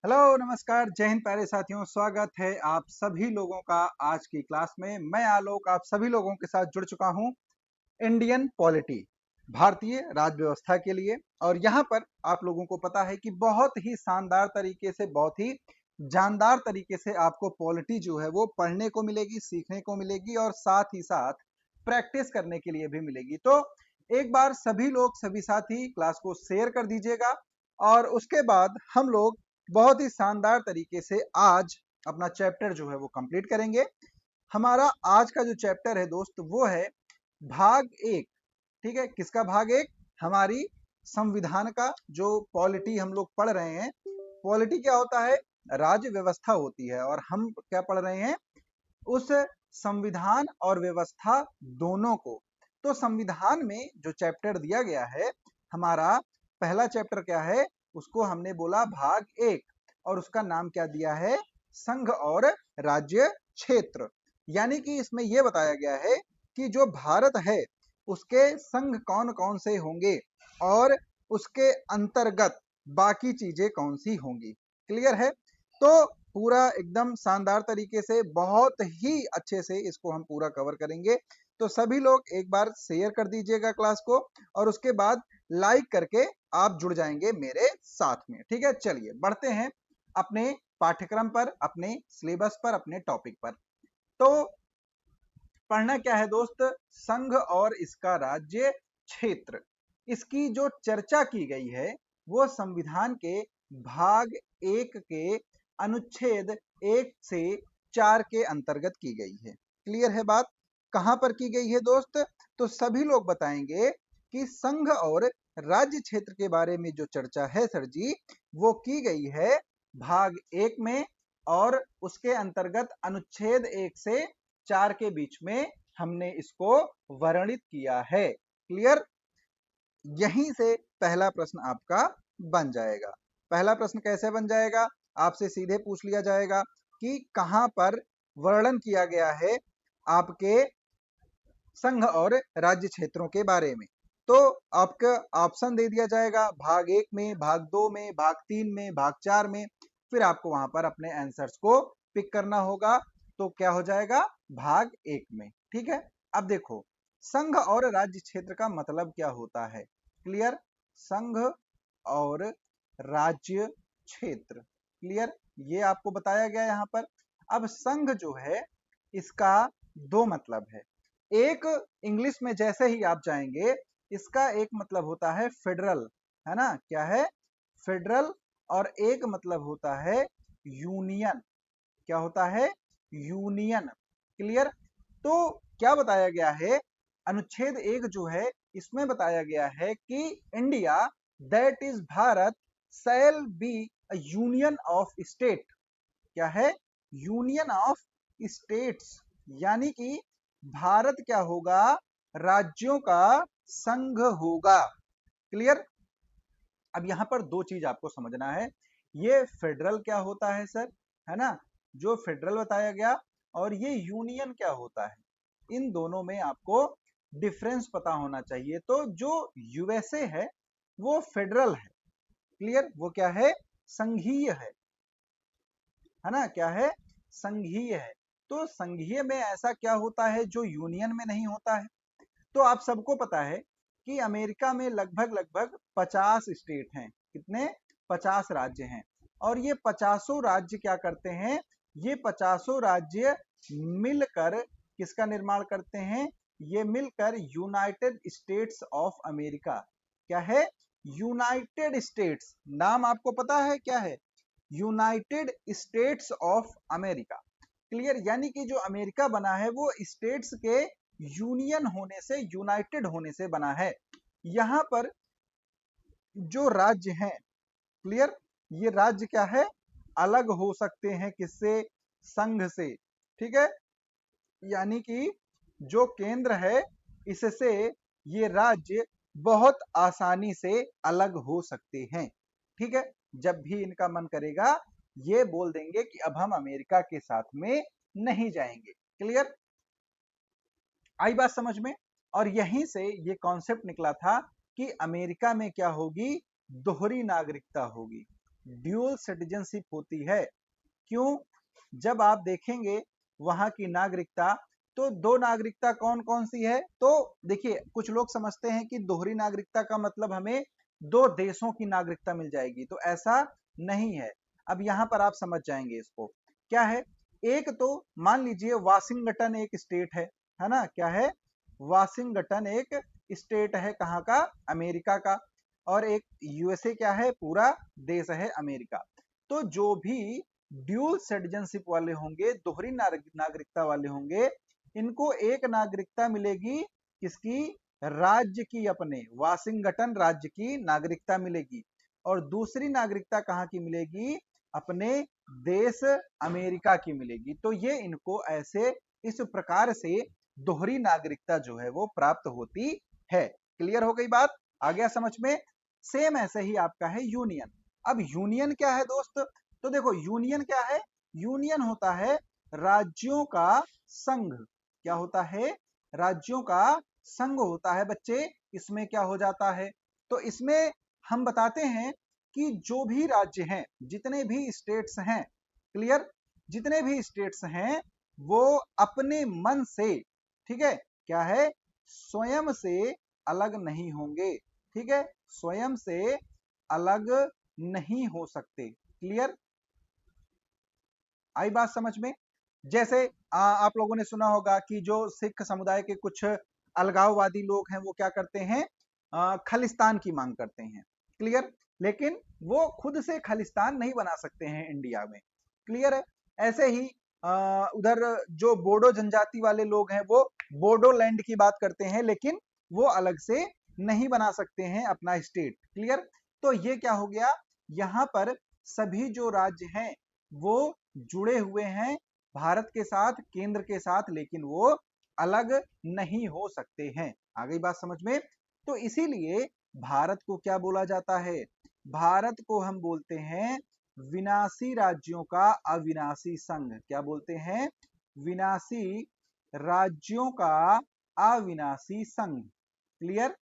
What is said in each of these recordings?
Hello नमस्कार जय हिंद प्यारे साथियों। स्वागत है आप सभी लोगों का आज की क्लास में। मैं आलोक आप सभी लोगों के साथ जुड़ चुका हूं इंडियन पॉलिटी, भारतीय राज्य व्यवस्था के लिए। और यहाँ पर आप लोगों को पता है कि बहुत ही शानदार तरीके से, बहुत ही जानदार तरीके से आपको पॉलिटी जो है वो पढ़ने को मिलेगी, सीखने को मिलेगी और साथ ही साथ प्रैक्टिस करने के लिए भी मिलेगी। तो एक बार सभी लोग, सभी साथी क्लास को शेयर कर दीजिएगा और उसके बाद हम लोग बहुत ही शानदार तरीके से आज अपना चैप्टर जो है वो कंप्लीट करेंगे। हमारा आज का जो चैप्टर है दोस्त वो है भाग एक। ठीक है, किसका भाग एक? हमारी संविधान का। जो पॉलिटी हम लोग पढ़ रहे हैं, पॉलिटी क्या होता है? राज्य व्यवस्था होती है। और हम क्या पढ़ रहे हैं? उस संविधान और व्यवस्था दोनों को। तो संविधान में जो चैप्टर दिया गया है, हमारा पहला चैप्टर क्या है? उसको हमने बोला भाग एक, और उसका नाम क्या दिया है? संघ और राज्य क्षेत्र। यानी कि इसमें यह बताया गया है कि जो भारत है उसके संघ कौन कौन से होंगे और उसके अंतर्गत बाकी चीजें कौन सी होंगी। क्लियर है? तो पूरा एकदम शानदार तरीके से, बहुत ही अच्छे से इसको हम पूरा कवर करेंगे। तो सभी लोग एक बार शेयर कर दीजिएगा क्लास को और उसके बाद लाइक करके आप जुड़ जाएंगे मेरे साथ में। ठीक है, चलिए बढ़ते हैं अपने पाठ्यक्रम पर, अपने सिलेबस पर, अपने टॉपिक पर। तो पढ़ना क्या है दोस्त? संघ और इसका राज्य क्षेत्र। इसकी जो चर्चा की गई है वो संविधान के भाग एक के अनुच्छेद 1 से 4 के अंतर्गत की गई है। क्लियर है बात? कहां पर की गई है दोस्त? तो सभी लोग बताएंगे कि संघ और राज्य क्षेत्र के बारे में जो चर्चा है सर जी, वो की गई है भाग एक में, और उसके अंतर्गत अनुच्छेद 1 से 4 के बीच में हमने इसको वर्णित किया है। क्लियर? यहीं से पहला प्रश्न आपका बन जाएगा। पहला प्रश्न कैसे बन जाएगा? आपसे सीधे पूछ लिया जाएगा कि कहां पर वर्णन किया गया है आपके संघ और राज्य क्षेत्रों के बारे में। तो आपका ऑप्शन दे दिया जाएगा भाग एक में, भाग दो में, भाग तीन में, भाग चार में। फिर आपको वहां पर अपने आंसर्स को पिक करना होगा। तो क्या हो जाएगा? भाग एक में। ठीक है, अब देखो संघ और राज्य क्षेत्र का मतलब क्या होता है। क्लियर? संघ और राज्य क्षेत्र। क्लियर? ये आपको बताया गया यहाँ पर। अब संघ जो है इसका दो मतलब है। एक, इंग्लिश में जैसे ही आप जाएंगे, इसका एक मतलब होता है फेडरल, है ना? क्या है? फेडरल। और एक मतलब होता है यूनियन। क्या होता है? यूनियन। क्लियर? तो क्या बताया गया है? अनुच्छेद 1 जो है इसमें बताया गया है कि India, that is Bharat, shall be a union of state. क्या है? Union of states. यानी कि भारत क्या होगा? राज्यों का संघ होगा। क्लियर? अब यहां पर दो चीज आपको समझना है। ये फेडरल क्या होता है सर, है ना? जो फेडरल बताया गया, और ये यूनियन क्या होता है, इन दोनों में आपको डिफरेंस पता होना चाहिए। तो जो यूएसए है वो फेडरल है। क्लियर? वो क्या है? संघीय है ना? क्या है? संघीय है। तो संघीय में ऐसा क्या होता है जो यूनियन में नहीं होता है? तो आप सबको पता है कि अमेरिका में लगभग लगभग 50 स्टेट हैं। कितने? 50 राज्य हैं। और ये 50 राज्य क्या करते हैं? ये 50 राज्य मिलकर किसका निर्माण करते हैं? ये मिलकर यूनाइटेड स्टेट्स ऑफ अमेरिका। क्या है? United states. नाम आपको पता है क्या है? United states of America. Clear? यानी कि जो अमेरिका बना है वो स्टेट्स के यूनियन होने से, यूनाइटेड होने से बना है। यहां पर जो राज्य हैं, क्लियर, ये राज्य क्या है? अलग हो सकते हैं किससे? संघ से। ठीक है? यानी कि जो केंद्र है इससे ये राज्य बहुत आसानी से अलग हो सकते हैं। ठीक है? जब भी इनका मन करेगा ये बोल देंगे कि अब हम अमेरिका के साथ में नहीं जाएंगे। क्लियर? आई बात समझ में? और यहीं से ये कॉन्सेप्ट निकला था कि अमेरिका में क्या होगी? दोहरी नागरिकता होगी। ड्यूल सिटीजनशिप होती है। क्यों? जब आप देखेंगे वहां की नागरिकता, तो दो नागरिकता कौन कौन सी है? तो देखिए, कुछ लोग समझते हैं कि दोहरी नागरिकता का मतलब हमें दो देशों की नागरिकता मिल जाएगी, तो ऐसा नहीं है। अब यहां पर आप समझ जाएंगे इसको। क्या है? एक तो मान लीजिए वाशिंगटन एक स्टेट है ना? क्या है? वाशिंगटन एक स्टेट है, कहाँ का? अमेरिका का। और एक यूएसए क्या है? पूरा देश है अमेरिका। तो जो भी ड्यूल सिटीजनशिप वाले होंगे, दोहरी नागरिकता वाले होंगे, इनको एक नागरिकता मिलेगी किसकी? राज्य की, अपने वाशिंगटन राज्य की नागरिकता मिलेगी। और दूसरी नागरिकता कहाँ की मिलेगी? अपने देश अमेरिका की मिलेगी। तो ये इनको ऐसे इस प्रकार से दोहरी नागरिकता जो है वो प्राप्त होती है। क्लियर हो गई बात? आ गया समझ में? सेम ऐसे ही आपका है यूनियन। अब यूनियन क्या है दोस्त? तो देखो, यूनियन क्या है? यूनियन होता है राज्यों का संघ। क्या होता है? राज्यों का संघ होता है बच्चे। इसमें क्या हो जाता है? तो इसमें हम बताते हैं कि जो भी राज्य हैं, जितने भी स्टेट्स हैं, क्लियर, जितने भी स्टेट्स हैं, वो अपने मन से, ठीक है, क्या है, स्वयं से अलग नहीं होंगे। ठीक है, स्वयं से अलग नहीं हो सकते। क्लियर? आई बात समझ में? जैसे आप लोगों ने सुना होगा कि जो सिख समुदाय के कुछ अलगाववादी लोग हैं, वो क्या करते हैं? खालिस्तान की मांग करते हैं। क्लियर? लेकिन वो खुद से खालिस्तान नहीं बना सकते हैं इंडिया में। क्लियर है? ऐसे ही उधर जो बोडो जनजाति वाले लोग हैं, वो बोडो लैंड की बात करते हैं, लेकिन वो अलग से नहीं बना सकते हैं अपना स्टेट। क्लियर? तो ये क्या हो गया? यहाँ पर सभी जो राज्य हैं वो जुड़े हुए हैं भारत के साथ, केंद्र के साथ, लेकिन वो अलग नहीं हो सकते हैं। आ गई बात समझ में? तो इसीलिए भारत को क्या बोला जाता है? भारत को हम बोलते हैं विनाशी राज्यों का अविनाशी संघ। क्या बोलते हैं? विनाशी राज्यों का अविनाशी संघ। क्लियर?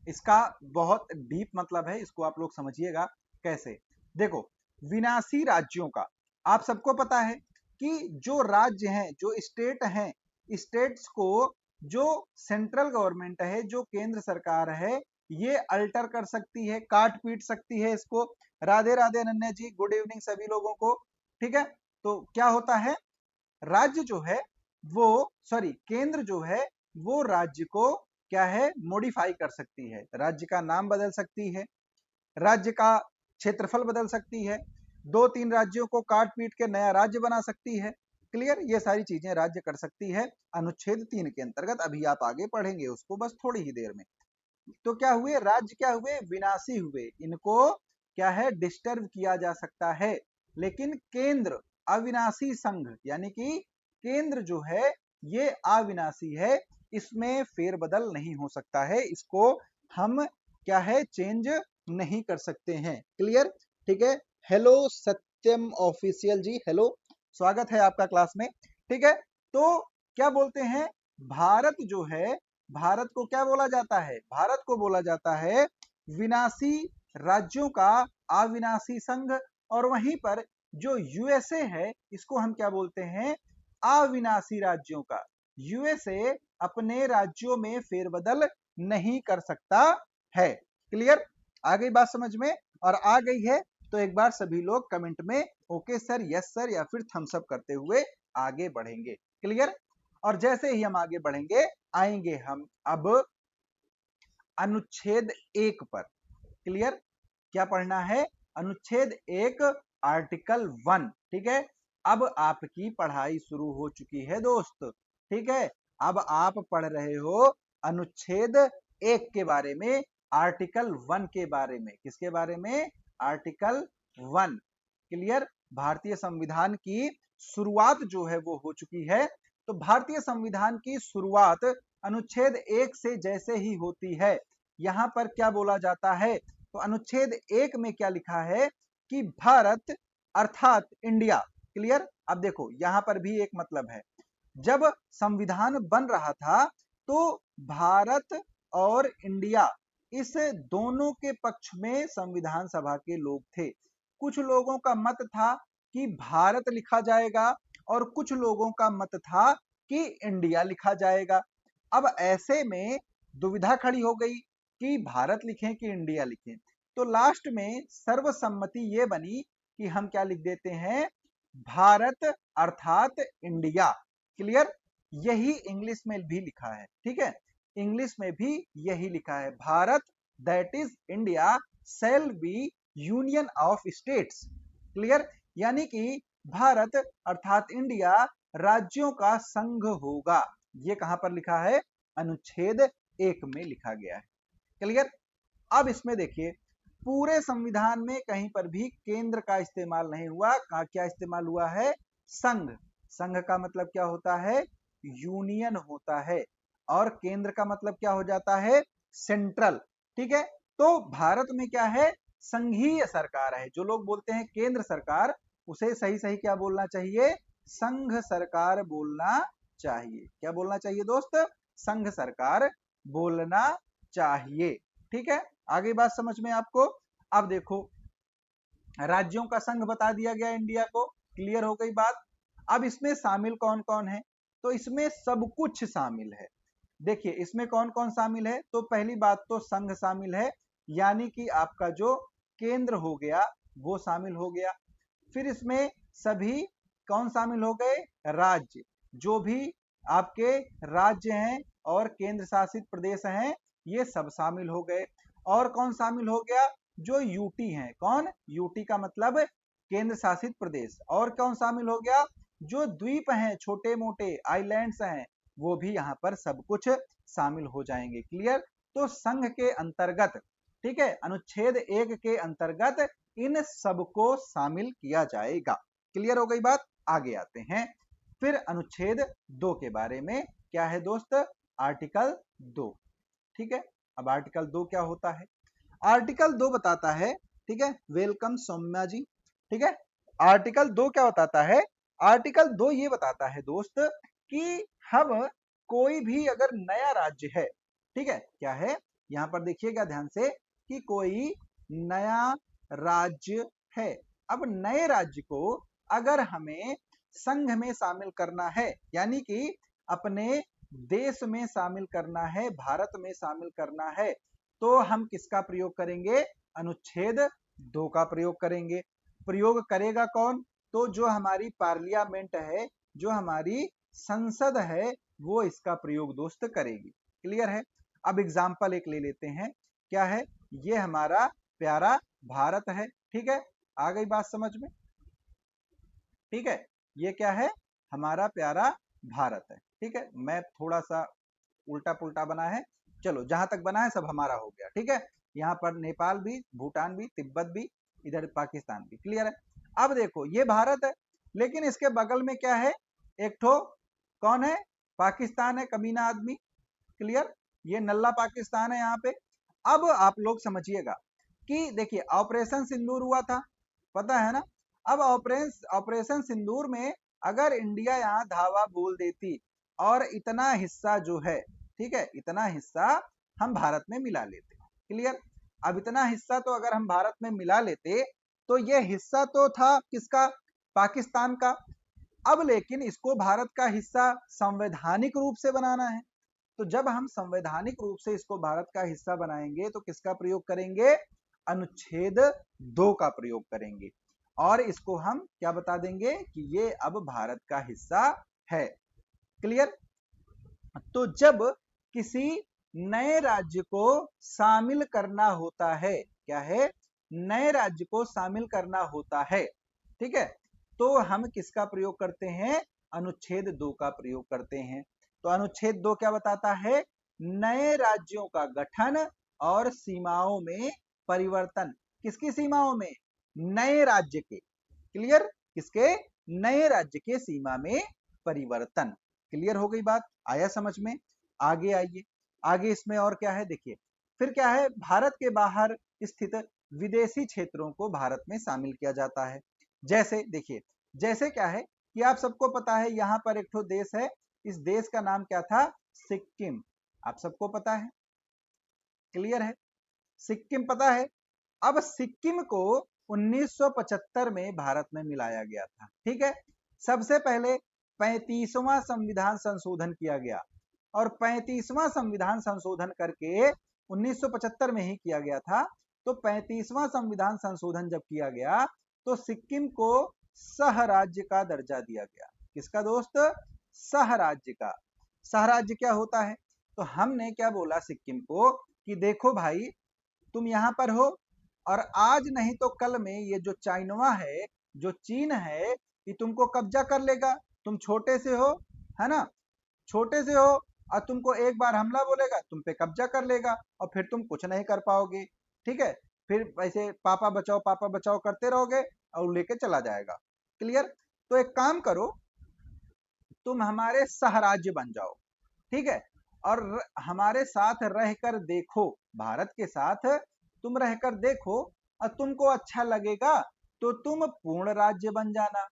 इसका बहुत डीप मतलब है, इसको आप लोग समझिएगा कैसे। देखो, विनाशी राज्यों का, आप सबको पता है कि जो राज्य हैं, जो स्टेट हैं, स्टेट्स को जो सेंट्रल गवर्नमेंट है, जो केंद्र सरकार है, ये अल्टर कर सकती है, काट पीट सकती है इसको। राधे राधे अनन्या जी, गुड इवनिंग सभी लोगों को। ठीक है, तो क्या होता है? राज्य जो है वो, सॉरी, केंद्र जो है वो राज्य को क्या है? मॉडिफाई कर सकती है। राज्य का नाम बदल सकती है, राज्य का क्षेत्रफल बदल सकती है, दो तीन राज्यों को काट पीट के नया राज्य बना सकती है। क्लियर? ये सारी चीजें राज्य कर सकती है अनुच्छेद 3 के अंतर्गत। अभी आप आगे पढ़ेंगे उसको बस थोड़ी ही देर में। तो क्या हुए? राज्य क्या हुए? विनाशी हुए। इनको क्या है? डिस्टर्ब किया जा सकता है। लेकिन केंद्र अविनाशी संघ, यानी कि केंद्र जो है ये अविनाशी है, इसमें फेरबदल नहीं हो सकता है, इसको हम क्या है? चेंज नहीं कर सकते हैं। क्लियर? ठीक है। हेलो सत्यम ऑफिशियल जी, हेलो, स्वागत है आपका क्लास में। ठीक है, तो क्या बोलते हैं? भारत जो है, भारत को क्या बोला जाता है? भारत को बोला जाता है विनाशी राज्यों का अविनाशी संघ। और वहीं पर जो यूएसए है, इसको हम क्या बोलते हैं? अविनाशी राज्यों का। यूएसए अपने राज्यों में फेरबदल नहीं कर सकता है। क्लियर? आ गई बात समझ में? और आ गई है तो एक बार सभी लोग कमेंट में ओके सर, यस सर, या फिर थम्स अप करते हुए आगे बढ़ेंगे। क्लियर? और जैसे ही हम आगे बढ़ेंगे, आएंगे हम अब अनुच्छेद 1 पर। क्लियर? क्या पढ़ना है? अनुच्छेद 1 आर्टिकल 1। ठीक है, अब आपकी पढ़ाई शुरू हो चुकी है दोस्त। ठीक है, अब आप पढ़ रहे हो अनुच्छेद 1 के बारे में, आर्टिकल 1 के बारे में। किसके बारे में? आर्टिकल 1। क्लियर? भारतीय संविधान की शुरुआत जो है वो हो चुकी है। तो भारतीय संविधान की शुरुआत अनुच्छेद 1 से जैसे ही होती है, यहां पर क्या बोला जाता है? तो अनुच्छेद 1 में क्या लिखा है कि भारत अर्थात इंडिया। क्लियर? अब देखो, यहां पर भी एक मतलब है। जब संविधान बन रहा था तो भारत और इंडिया, इस दोनों के पक्ष में संविधान सभा के लोग थे। कुछ लोगों का मत था कि भारत लिखा जाएगा और कुछ लोगों का मत था कि इंडिया लिखा जाएगा। अब ऐसे में दुविधा खड़ी हो गई कि भारत लिखें कि इंडिया लिखें। तो लास्ट में सर्वसम्मति ये बनी कि हम क्या लिख देते हैं, भारत अर्थात इंडिया। क्लियर? यही इंग्लिश में भी लिखा है, ठीक है, इंग्लिश में भी यही लिखा है, Bharat that is India shall be union of states. Clear? यानी कि भारत अर्थात इंडिया राज्यों का संघ होगा। ये कहां पर लिखा है, अनुच्छेद 1 में लिखा गया है। क्लियर? अब इसमें देखिए पूरे संविधान में कहीं पर भी केंद्र का इस्तेमाल नहीं हुआ। क्या इस्तेमाल हुआ है, संघ। संघ का मतलब क्या होता है, यूनियन होता है, और केंद्र का मतलब क्या हो जाता है, सेंट्रल। ठीक है, तो भारत में क्या है, संघीय सरकार है। जो लोग बोलते हैं केंद्र सरकार, उसे सही सही क्या बोलना चाहिए, संघ सरकार बोलना चाहिए। क्या बोलना चाहिए दोस्त, संघ सरकार बोलना चाहिए। ठीक है, आगे बात समझ में आपको। अब देखो राज्यों का संघ बता दिया गया इंडिया को, क्लियर हो गई बात। अब इसमें शामिल कौन कौन है, तो इसमें सब कुछ शामिल है। देखिए इसमें कौन कौन शामिल है, तो पहली बात तो संघ शामिल है, यानी कि आपका जो केंद्र हो गया वो शामिल हो गया। फिर इसमें सभी कौन शामिल हो गए, राज्य, जो भी आपके राज्य हैं और केंद्र शासित प्रदेश हैं, ये सब शामिल हो गए। और कौन शामिल हो गया, जो यूटी हैं। कौन, यूटी का मतलब केंद्र शासित प्रदेश। और कौन शामिल हो गया, जो द्वीप हैं, छोटे मोटे आइलैंड्स हैं, वो भी यहाँ पर सब कुछ शामिल हो जाएंगे। क्लियर? तो संघ के अंतर्गत, ठीक है, अनुच्छेद 1 के अंतर्गत इन सबको शामिल किया जाएगा। क्लियर हो गई बात। आगे आते हैं फिर अनुच्छेद 2 के बारे में। क्या है दोस्त, आर्टिकल 2। ठीक है, अब आर्टिकल 2 क्या होता है, आर्टिकल 2 बताता है, ठीक है, वेलकम सौम्या जी। ठीक है, आर्टिकल 2 क्या बताता है, आर्टिकल 2 ये बताता है दोस्त कि हम कोई भी अगर नया राज्य है, ठीक है, क्या है, यहां पर देखिएगा ध्यान से कि कोई नया राज्य है। अब नए राज्य को अगर हमें संघ में शामिल करना है, यानी कि अपने देश में शामिल करना है, भारत में शामिल करना है, तो हम किसका प्रयोग करेंगे, अनुच्छेद 2 का प्रयोग करेंगे। प्रयोग करेगा कौन, तो जो हमारी पार्लियामेंट है, जो हमारी संसद है, वो इसका प्रयोग दोस्त करेगी। क्लियर है? अब एग्जाम्पल एक ले लेते हैं। क्या है, ये हमारा प्यारा भारत है। ठीक है, आ गई बात समझ में। ठीक है, ये क्या है, हमारा प्यारा भारत है। ठीक है, मैं थोड़ा सा उल्टा पुल्टा बना है, चलो जहां तक बना है सब हमारा हो गया। ठीक है, यहाँ पर नेपाल भी, भूटान भी, तिब्बत भी, इधर पाकिस्तान भी। क्लियर है? अब देखो ये भारत है, लेकिन इसके बगल में क्या है, एक ठो कौन है, पाकिस्तान है, कमीना आदमी। क्लियर? ये नल्ला पाकिस्तान है यहाँ पे। अब आप लोग समझिएगा कि देखिए ऑपरेशन सिंदूर हुआ था, पता है ना। अब ऑपरेशन सिंदूर में अगर इंडिया यहाँ धावा बोल देती और इतना हिस्सा जो है, ठीक है, इतना हिस्सा हम भारत में मिला लेते। क्लियर? अब इतना हिस्सा तो अगर हम भारत में मिला लेते, तो ये हिस्सा तो था किसका, पाकिस्तान का। अब लेकिन इसको भारत का हिस्सा संवैधानिक रूप से बनाना है, तो जब हम संवैधानिक रूप से इसको भारत का हिस्सा बनाएंगे तो किसका प्रयोग करेंगे, अनुच्छेद 2 का प्रयोग करेंगे, और इसको हम क्या बता देंगे कि ये अब भारत का हिस्सा है। क्लियर? तो जब किसी नए राज्य को शामिल करना होता है, क्या है, नए राज्य को शामिल करना होता है, ठीक है, तो हम किसका प्रयोग करते हैं, अनुच्छेद 2 का प्रयोग करते हैं। तो अनुच्छेद 2 क्या बताता है, नए राज्यों का गठन और सीमाओं में परिवर्तन। किसकी सीमाओं में, नए राज्य के। क्लियर? किसके, नए राज्य के सीमा में परिवर्तन। क्लियर हो गई बात, आया समझ में। आगे आइए, आगे इसमें और क्या है देखिए। फिर क्या है, भारत के बाहर स्थित विदेशी क्षेत्रों को भारत में शामिल किया जाता है। जैसे देखिए, जैसे क्या है कि आप सबको पता है यहाँ पर एक ठो देश है, इस देश का नाम क्या था, सिक्किम। आप सबको पता है। क्लियर है? सिक्किम पता है। अब सिक्किम को 1975 में भारत में मिलाया गया था, ठीक है। सबसे पहले 35वां संविधान संशोधन किया गया और 35वां संविधान संशोधन करके 1975 में ही किया गया था। तो 35वां संविधान संशोधन जब किया गया तो सिक्किम को सह राज्य का दर्जा दिया गया। किसका दोस्त? सह राज्य का। सह राज्य क्या होता है? तो हमने क्या बोला सिक्किम को कि देखो भाई, तुम यहां पर हो और आज नहीं तो कल में ये जो चाइनवा है, जो चीन है, ये तुमको कब्जा कर लेगा। तुम छोटे से हो, है ना, छोटे से हो और तुमको एक बार हमला बोलेगा, तुम पे कब्जा कर लेगा और फिर तुम कुछ नहीं कर पाओगे, ठीक है। फिर ऐसे पापा बचाओ करते रहोगे और लेके चला जाएगा। क्लियर? तो एक काम करो, तुम हमारे सहराज्य बन जाओ, ठीक है, और हमारे साथ रहकर देखो, भारत के साथ तुम रहकर देखो और तुमको अच्छा लगेगा तो तुम पूर्ण राज्य बन जाना,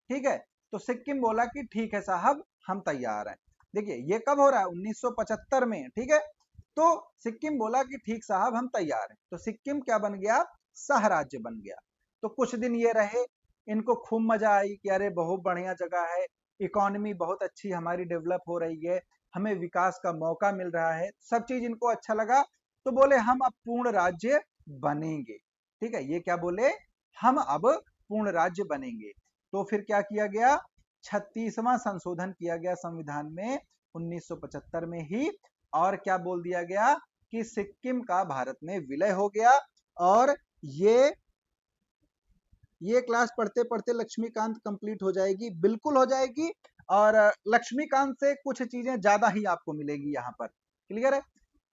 ठीक है। तो सिक्किम बोला कि ठीक है साहब, हम तैयार हैं। देखिए ये कब हो रहा है? 1975 में, ठीक है। तो सिक्किम बोला कि ठीक साहब, हम तैयार हैं। तो सिक्किम क्या बन गया? सह राज्य बन गया। तो कुछ दिन ये रहे, इनको खूब मजा आई कि अरे बहुत बढ़िया जगह है, इकोनॉमी बहुत अच्छी हमारी डेवलप हो रही है, हमें विकास का मौका मिल रहा है, सब चीज इनको अच्छा लगा। तो बोले हम अब पूर्ण राज्य बनेंगे, ठीक है। ये क्या बोले? हम अब पूर्ण राज्य बनेंगे। तो फिर क्या किया गया? 36वां संशोधन किया गया संविधान में 1975 में ही, और क्या बोल दिया गया कि सिक्किम का भारत में विलय हो गया। और ये क्लास पढ़ते पढ़ते लक्ष्मीकांत कंप्लीट हो जाएगी, बिल्कुल हो जाएगी। और लक्ष्मीकांत से कुछ चीजें ज्यादा ही आपको मिलेगी यहाँ पर। क्लियर है?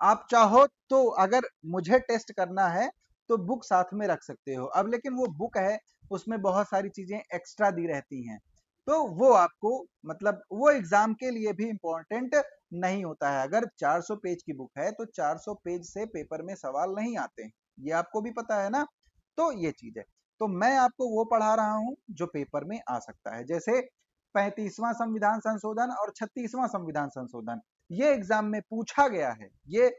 आप चाहो तो अगर मुझे टेस्ट करना है तो बुक साथ में रख सकते हो अब, लेकिन वो बुक है उसमें बहुत सारी चीजें एक्स्ट्रा दी रहती हैं, तो वो आपको मतलब वो एग्जाम के लिए भी इंपॉर्टेंट नहीं होता है। अगर 400 पेज की बुक है तो 400 पेज से पेपर में सवाल नहीं आते हैं, ये आपको भी पता है ना। तो ये चीज है। तो मैं आपको वो पढ़ा रहा हूं जो पेपर में आ सकता है, जैसे 35वां संविधान संशोधन और 36वां संविधान संशोधन, ये एग्जाम में पूछा गया है। ये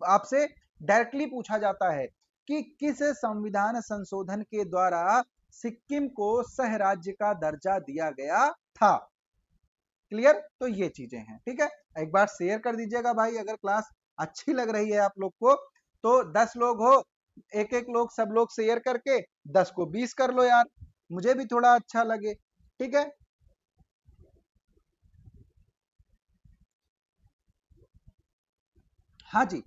आपसे डायरेक्टली पूछा जाता है कि किस संविधान संशोधन के द्वारा सिक्किम को सह राज्य का दर्जा दिया गया था। क्लियर? तो ये चीजें हैं, ठीक है। एक बार शेयर कर दीजिएगा भाई, अगर क्लास अच्छी लग रही है आप लोग को। तो 10 लोग हो, एक एक लोग, सब लोग शेयर करके 10 को 20 कर लो यार, मुझे भी थोड़ा अच्छा लगे, ठीक है। हाँ जी,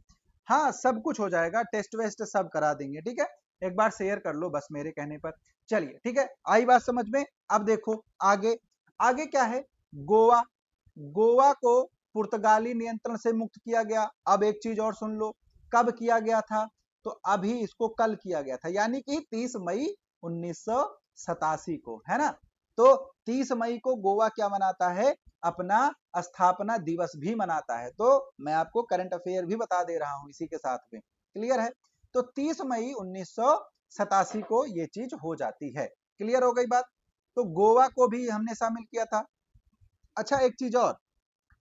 हाँ सब कुछ हो जाएगा, टेस्ट वेस्ट सब करा देंगे, ठीक है। एक बार शेयर कर लो बस मेरे कहने पर। चलिए ठीक है, आई बात समझ में। अब देखो आगे, आगे क्या है? गोवा। गोवा को पुर्तगाली नियंत्रण से मुक्त किया गया। अब एक चीज और सुन लो, कब किया गया था? तो अभी इसको कल किया गया था, यानी कि 30 मई 1987 को, है ना। तो 30 मई को गोवा क्या मनाता है? अपना स्थापना दिवस भी मनाता है। तो मैं आपको करंट अफेयर भी बता दे रहा हूं इसी के साथ में। क्लियर है? तो 30 मई 1987 को ये चीज हो जाती है। क्लियर हो गई बात? तो गोवा को भी हमने शामिल किया था। अच्छा एक चीज और,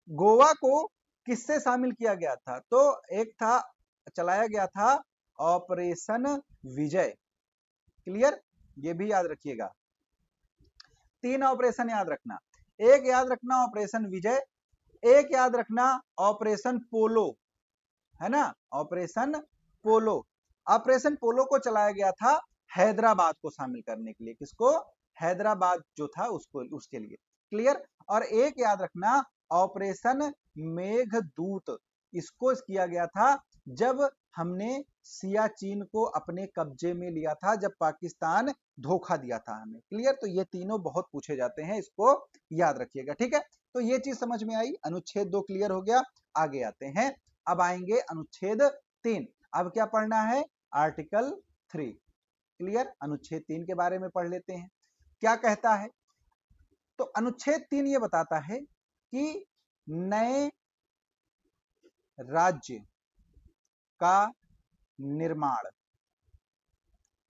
गोवा को किससे शामिल किया गया था? तो एक था, चलाया गया था ऑपरेशन विजय। क्लियर? ये भी याद रखिएगा, 3 ऑपरेशन याद रखना। एक याद रखना ऑपरेशन विजय, एक याद रखना ऑपरेशन पोलो, है ना, ऑपरेशन पोलो। ऑपरेशन पोलो को चलाया गया था हैदराबाद को शामिल करने के लिए। किसको? हैदराबाद जो था उसको, उसके लिए। क्लियर? और एक याद रखना ऑपरेशन मेघदूत, इसको किया गया था जब हमने सियाचिन को अपने कब्जे में लिया था, जब पाकिस्तान धोखा दिया था हमें। क्लियर? तो ये तीनों बहुत पूछे जाते हैं, इसको याद रखिएगा, ठीक है। तो ये चीज समझ में आई, अनुच्छेद 2 क्लियर हो गया। आगे आते हैं, अब आएंगे अनुच्छेद 3। अब क्या पढ़ना है? आर्टिकल 3। क्लियर? अनुच्छेद 3 के बारे में पढ़ लेते हैं, क्या कहता है। तो अनुच्छेद 3 ये बताता है कि नए राज्य का निर्माण।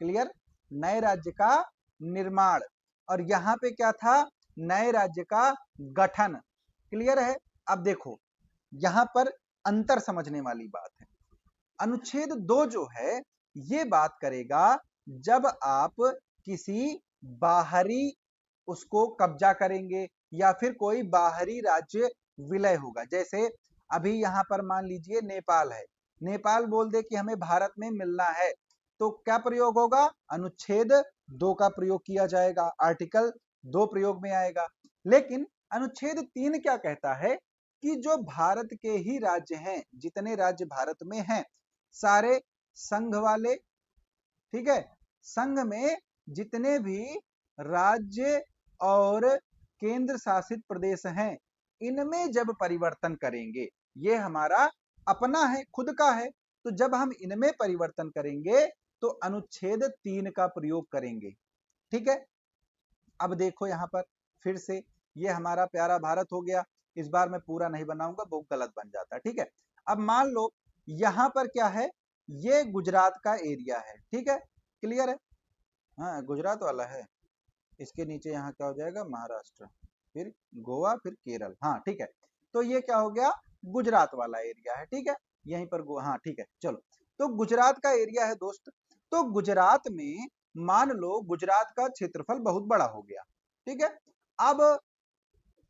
क्लियर? नए राज्य का निर्माण, और यहां पे क्या था? नए राज्य का गठन। क्लियर है? अब देखो यहां पर अंतर समझने वाली बात है। अनुच्छेद 2 जो है ये बात करेगा जब आप किसी बाहरी उसको कब्जा करेंगे या फिर कोई बाहरी राज्य विलय होगा। जैसे अभी यहाँ पर मान लीजिए नेपाल है, नेपाल बोल दे कि हमें भारत में मिलना है, तो क्या प्रयोग होगा? अनुच्छेद 2 का प्रयोग किया जाएगा, आर्टिकल 2 प्रयोग में आएगा। लेकिन अनुच्छेद 3 क्या कहता है कि जो भारत के ही राज्य हैं, जितने राज्य भारत में हैं, सारे संघ वाले, ठीक है, संघ में जितने भी राज्य और केंद्र शासित प्रदेश हैं, इनमें जब परिवर्तन करेंगे, ये हमारा अपना है, खुद का है, तो जब हम इनमें परिवर्तन करेंगे तो अनुच्छेद 3 का प्रयोग करेंगे। ठीक है, अब देखो यहां पर फिर से ये हमारा प्यारा भारत हो गया। इस बार मैं पूरा नहीं बनाऊंगा, बहुत गलत बन जाता है। ठीक है, अब मान लो यहां पर क्या है, ये गुजरात का एरिया है। ठीक है, क्लियर है? हाँ, गुजरात वाला है। इसके नीचे यहाँ क्या हो जाएगा? महाराष्ट्र, फिर गोवा, फिर केरल। हाँ ठीक है, तो ये क्या हो गया? गुजरात वाला एरिया है। ठीक है, यहीं पर हाँ ठीक है, चलो, तो गुजरात का एरिया है दोस्त। तो गुजरात में मान लो गुजरात का क्षेत्रफल बहुत बड़ा हो गया। ठीक है, अब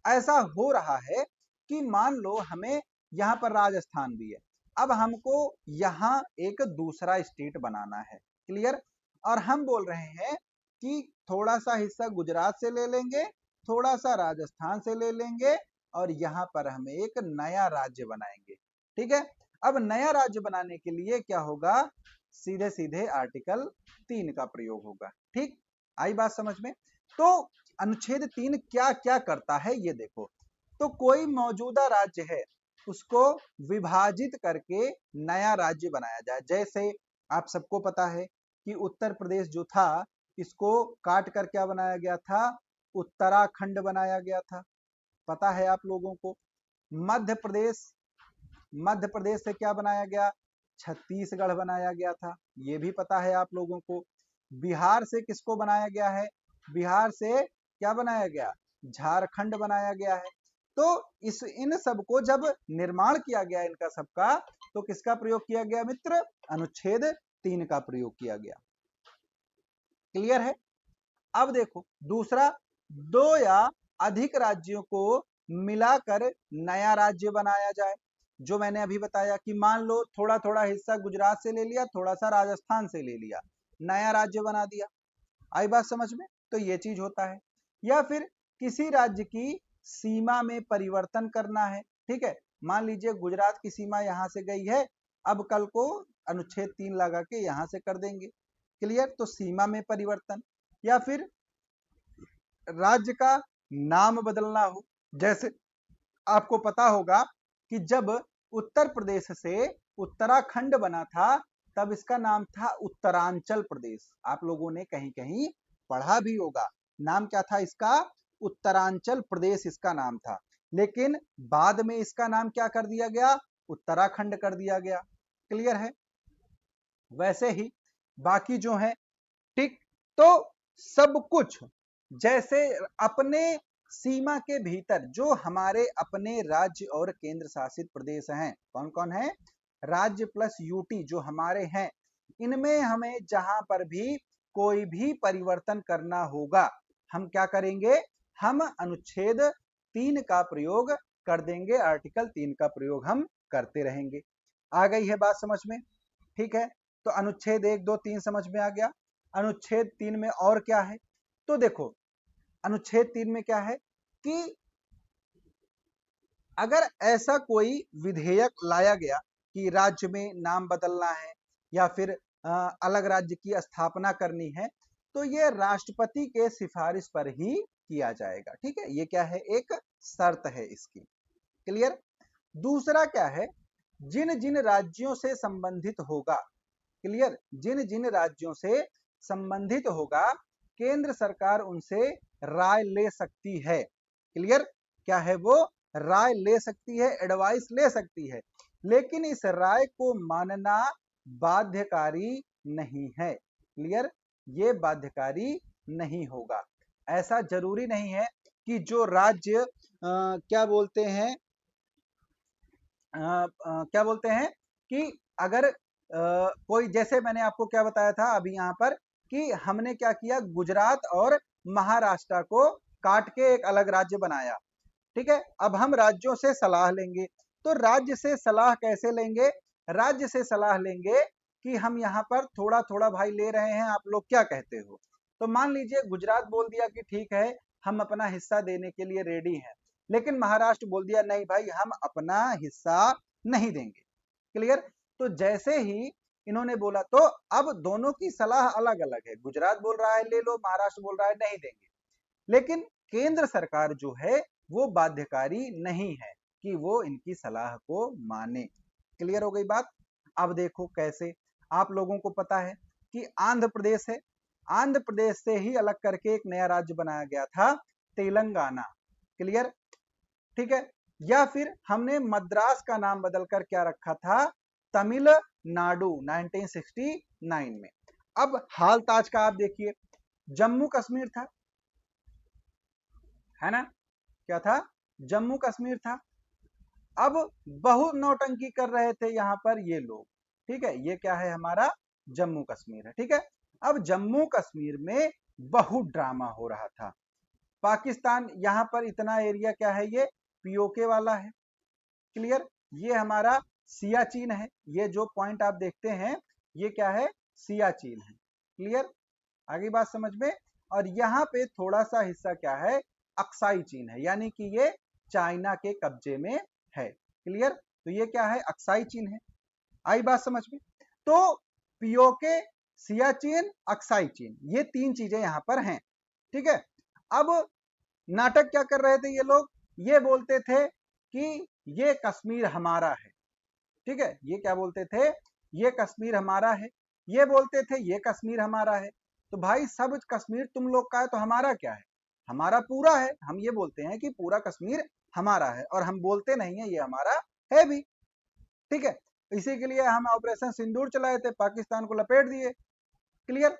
ऐसा हो रहा है कि मान लो हमें यहाँ पर राजस्थान भी है, अब हमको यहाँ एक दूसरा स्टेट बनाना है। क्लियर? और हम बोल रहे हैं कि थोड़ा सा हिस्सा गुजरात से ले लेंगे, थोड़ा सा राजस्थान से ले लेंगे, और यहाँ पर हम एक नया राज्य बनाएंगे। ठीक है, अब नया राज्य बनाने के लिए क्या होगा? सीधे सीधे आर्टिकल 3 का प्रयोग होगा। ठीक, आई बात समझ में? तो अनुच्छेद 3 क्या क्या करता है ये देखो। तो कोई मौजूदा राज्य है उसको विभाजित करके नया राज्य बनाया जाए। जैसे आप सबको पता है कि उत्तर प्रदेश जो था, इसको काट कर क्या बनाया गया था? उत्तराखंड बनाया गया था, पता है आप लोगों को। मध्य प्रदेश, मध्य प्रदेश से क्या बनाया गया? छत्तीसगढ़ बनाया गया था, ये भी पता है आप लोगों को। बिहार से किसको बनाया गया है? बिहार से क्या बनाया गया? झारखंड बनाया गया है। तो इन सबको जब निर्माण किया गया इनका सबका, तो किसका प्रयोग किया गया मित्र? अनुच्छेद 3 का प्रयोग किया गया। क्लियर है? अब देखो दूसरा, 2 या अधिक राज्यों को मिलाकर नया राज्य बनाया जाए। जो मैंने अभी बताया कि मान लो थोड़ा थोड़ा हिस्सा गुजरात से ले लिया, थोड़ा सा राजस्थान से ले लिया, नया राज्य बना दिया। आई बात समझ में? तो ये चीज होता है। या फिर किसी राज्य की सीमा में परिवर्तन करना है। ठीक है, मान लीजिए गुजरात की सीमा यहां से गई है, अब कल को अनुच्छेद 3 लगा के यहां से कर देंगे। क्लियर? तो सीमा में परिवर्तन। या फिर राज्य का नाम बदलना हो। जैसे आपको पता होगा कि जब उत्तर प्रदेश से उत्तराखंड बना था, तब इसका नाम था उत्तरांचल प्रदेश। आप लोगों ने कहीं कहीं पढ़ा भी होगा। नाम क्या था इसका? उत्तरांचल प्रदेश इसका नाम था। लेकिन बाद में इसका नाम क्या कर दिया गया? उत्तराखंड कर दिया गया। क्लियर है? वैसे ही बाकी जो है, ठीक, तो सब कुछ जैसे अपने सीमा के भीतर जो हमारे अपने राज्य और केंद्र शासित प्रदेश हैं, कौन कौन है? राज्य प्लस यूटी जो हमारे हैं, इनमें हमें जहां पर भी कोई भी परिवर्तन करना होगा, हम क्या करेंगे? हम अनुच्छेद 3 का प्रयोग कर देंगे, आर्टिकल 3 का प्रयोग हम करते रहेंगे। आ गई है बात समझ में? ठीक है, तो अनुच्छेद 1 2 3 समझ में आ गया। अनुच्छेद 3 में और क्या है? तो देखो अनुच्छेद 3 में क्या है कि अगर ऐसा कोई विधेयक लाया गया कि राज्य में नाम बदलना है या फिर अलग राज्य की स्थापना करनी है, तो ये राष्ट्रपति के सिफारिश पर ही किया जाएगा। ठीक है, ये क्या है? एक शर्त है इसकी। क्लियर? दूसरा क्या है? जिन जिन राज्यों से संबंधित होगा, क्लियर, जिन जिन राज्यों से संबंधित होगा, केंद्र सरकार उनसे राय ले सकती है। क्लियर? क्या है वो? राय ले सकती है, एडवाइस ले सकती है, लेकिन इस राय को मानना बाध्यकारी नहीं है। क्लियर? ये बाध्यकारी नहीं होगा। ऐसा जरूरी नहीं है कि जो राज्य क्या बोलते हैं, क्या बोलते हैं कि अगर कोई, जैसे मैंने आपको क्या बताया था अभी यहाँ पर कि हमने क्या किया, गुजरात और महाराष्ट्र को काट के एक अलग राज्य बनाया। ठीक है, अब हम राज्यों से सलाह लेंगे। तो राज्य से सलाह कैसे लेंगे? राज्य से सलाह लेंगे कि हम यहाँ पर थोड़ा थोड़ा भाई ले रहे हैं, आप लोग क्या कहते हो? तो मान लीजिए गुजरात बोल दिया कि ठीक है, हम अपना हिस्सा देने के लिए रेडी हैं, लेकिन महाराष्ट्र बोल दिया नहीं भाई, हम अपना हिस्सा नहीं देंगे। क्लियर? तो जैसे ही इन्होंने बोला, तो अब दोनों की सलाह अलग अलग है, गुजरात बोल रहा है ले लो, महाराष्ट्र बोल रहा है नहीं देंगे। लेकिन केंद्र सरकार जो है वो बाध्यकारी नहीं है कि वो इनकी सलाह को माने। क्लियर हो गई बात? अब देखो कैसे, आप लोगों को पता है कि आंध्र प्रदेश है, आंध्र प्रदेश से ही अलग करके एक नया राज्य बनाया गया था, तेलंगाना। क्लियर? ठीक है, या फिर हमने मद्रास का नाम बदलकर क्या रखा था, तमिलनाडु, 1969 में। अब हाल ताज का आप देखिए, जम्मू कश्मीर था, है ना, क्या था, जम्मू कश्मीर था। अब बहुत नौटंकी कर रहे थे यहाँ पर ये लोग। ठीक है, ये क्या है, हमारा जम्मू कश्मीर है। ठीक है, अब जम्मू कश्मीर में बहुत ड्रामा हो रहा था। पाकिस्तान, यहाँ पर इतना एरिया क्या है, ये पीओके वाला है। क्लियर? ये हमारा सियाचिन है, ये जो पॉइंट आप देखते हैं ये क्या है, सियाचिन है। क्लियर? आगे बात समझ में? और यहाँ पे थोड़ा सा हिस्सा क्या है, अक्साई चीन है, यानी कि ये चाइना के कब्जे में है। क्लियर? तो ये क्या है, अक्साई चीन है। आई बात समझ में? तो पीओके, सियाचिन, अक्साई चीन, ये तीन चीजें यहाँ पर हैं। ठीक है, अब नाटक क्या कर रहे थे ये लोग, ये बोलते थे कि ये कश्मीर हमारा है। ठीक है, ये क्या बोलते थे, ये कश्मीर हमारा है, ये बोलते थे ये कश्मीर हमारा है। तो भाई सब कश्मीर तुम लोग का है तो हमारा क्या है, हमारा पूरा है। हम ये बोलते हैं कि पूरा कश्मीर हमारा है, और हम बोलते नहीं है ये हमारा है भी। ठीक है, इसी के लिए हम ऑपरेशन सिंदूर चलाए थे, पाकिस्तान को लपेट दिए। क्लियर?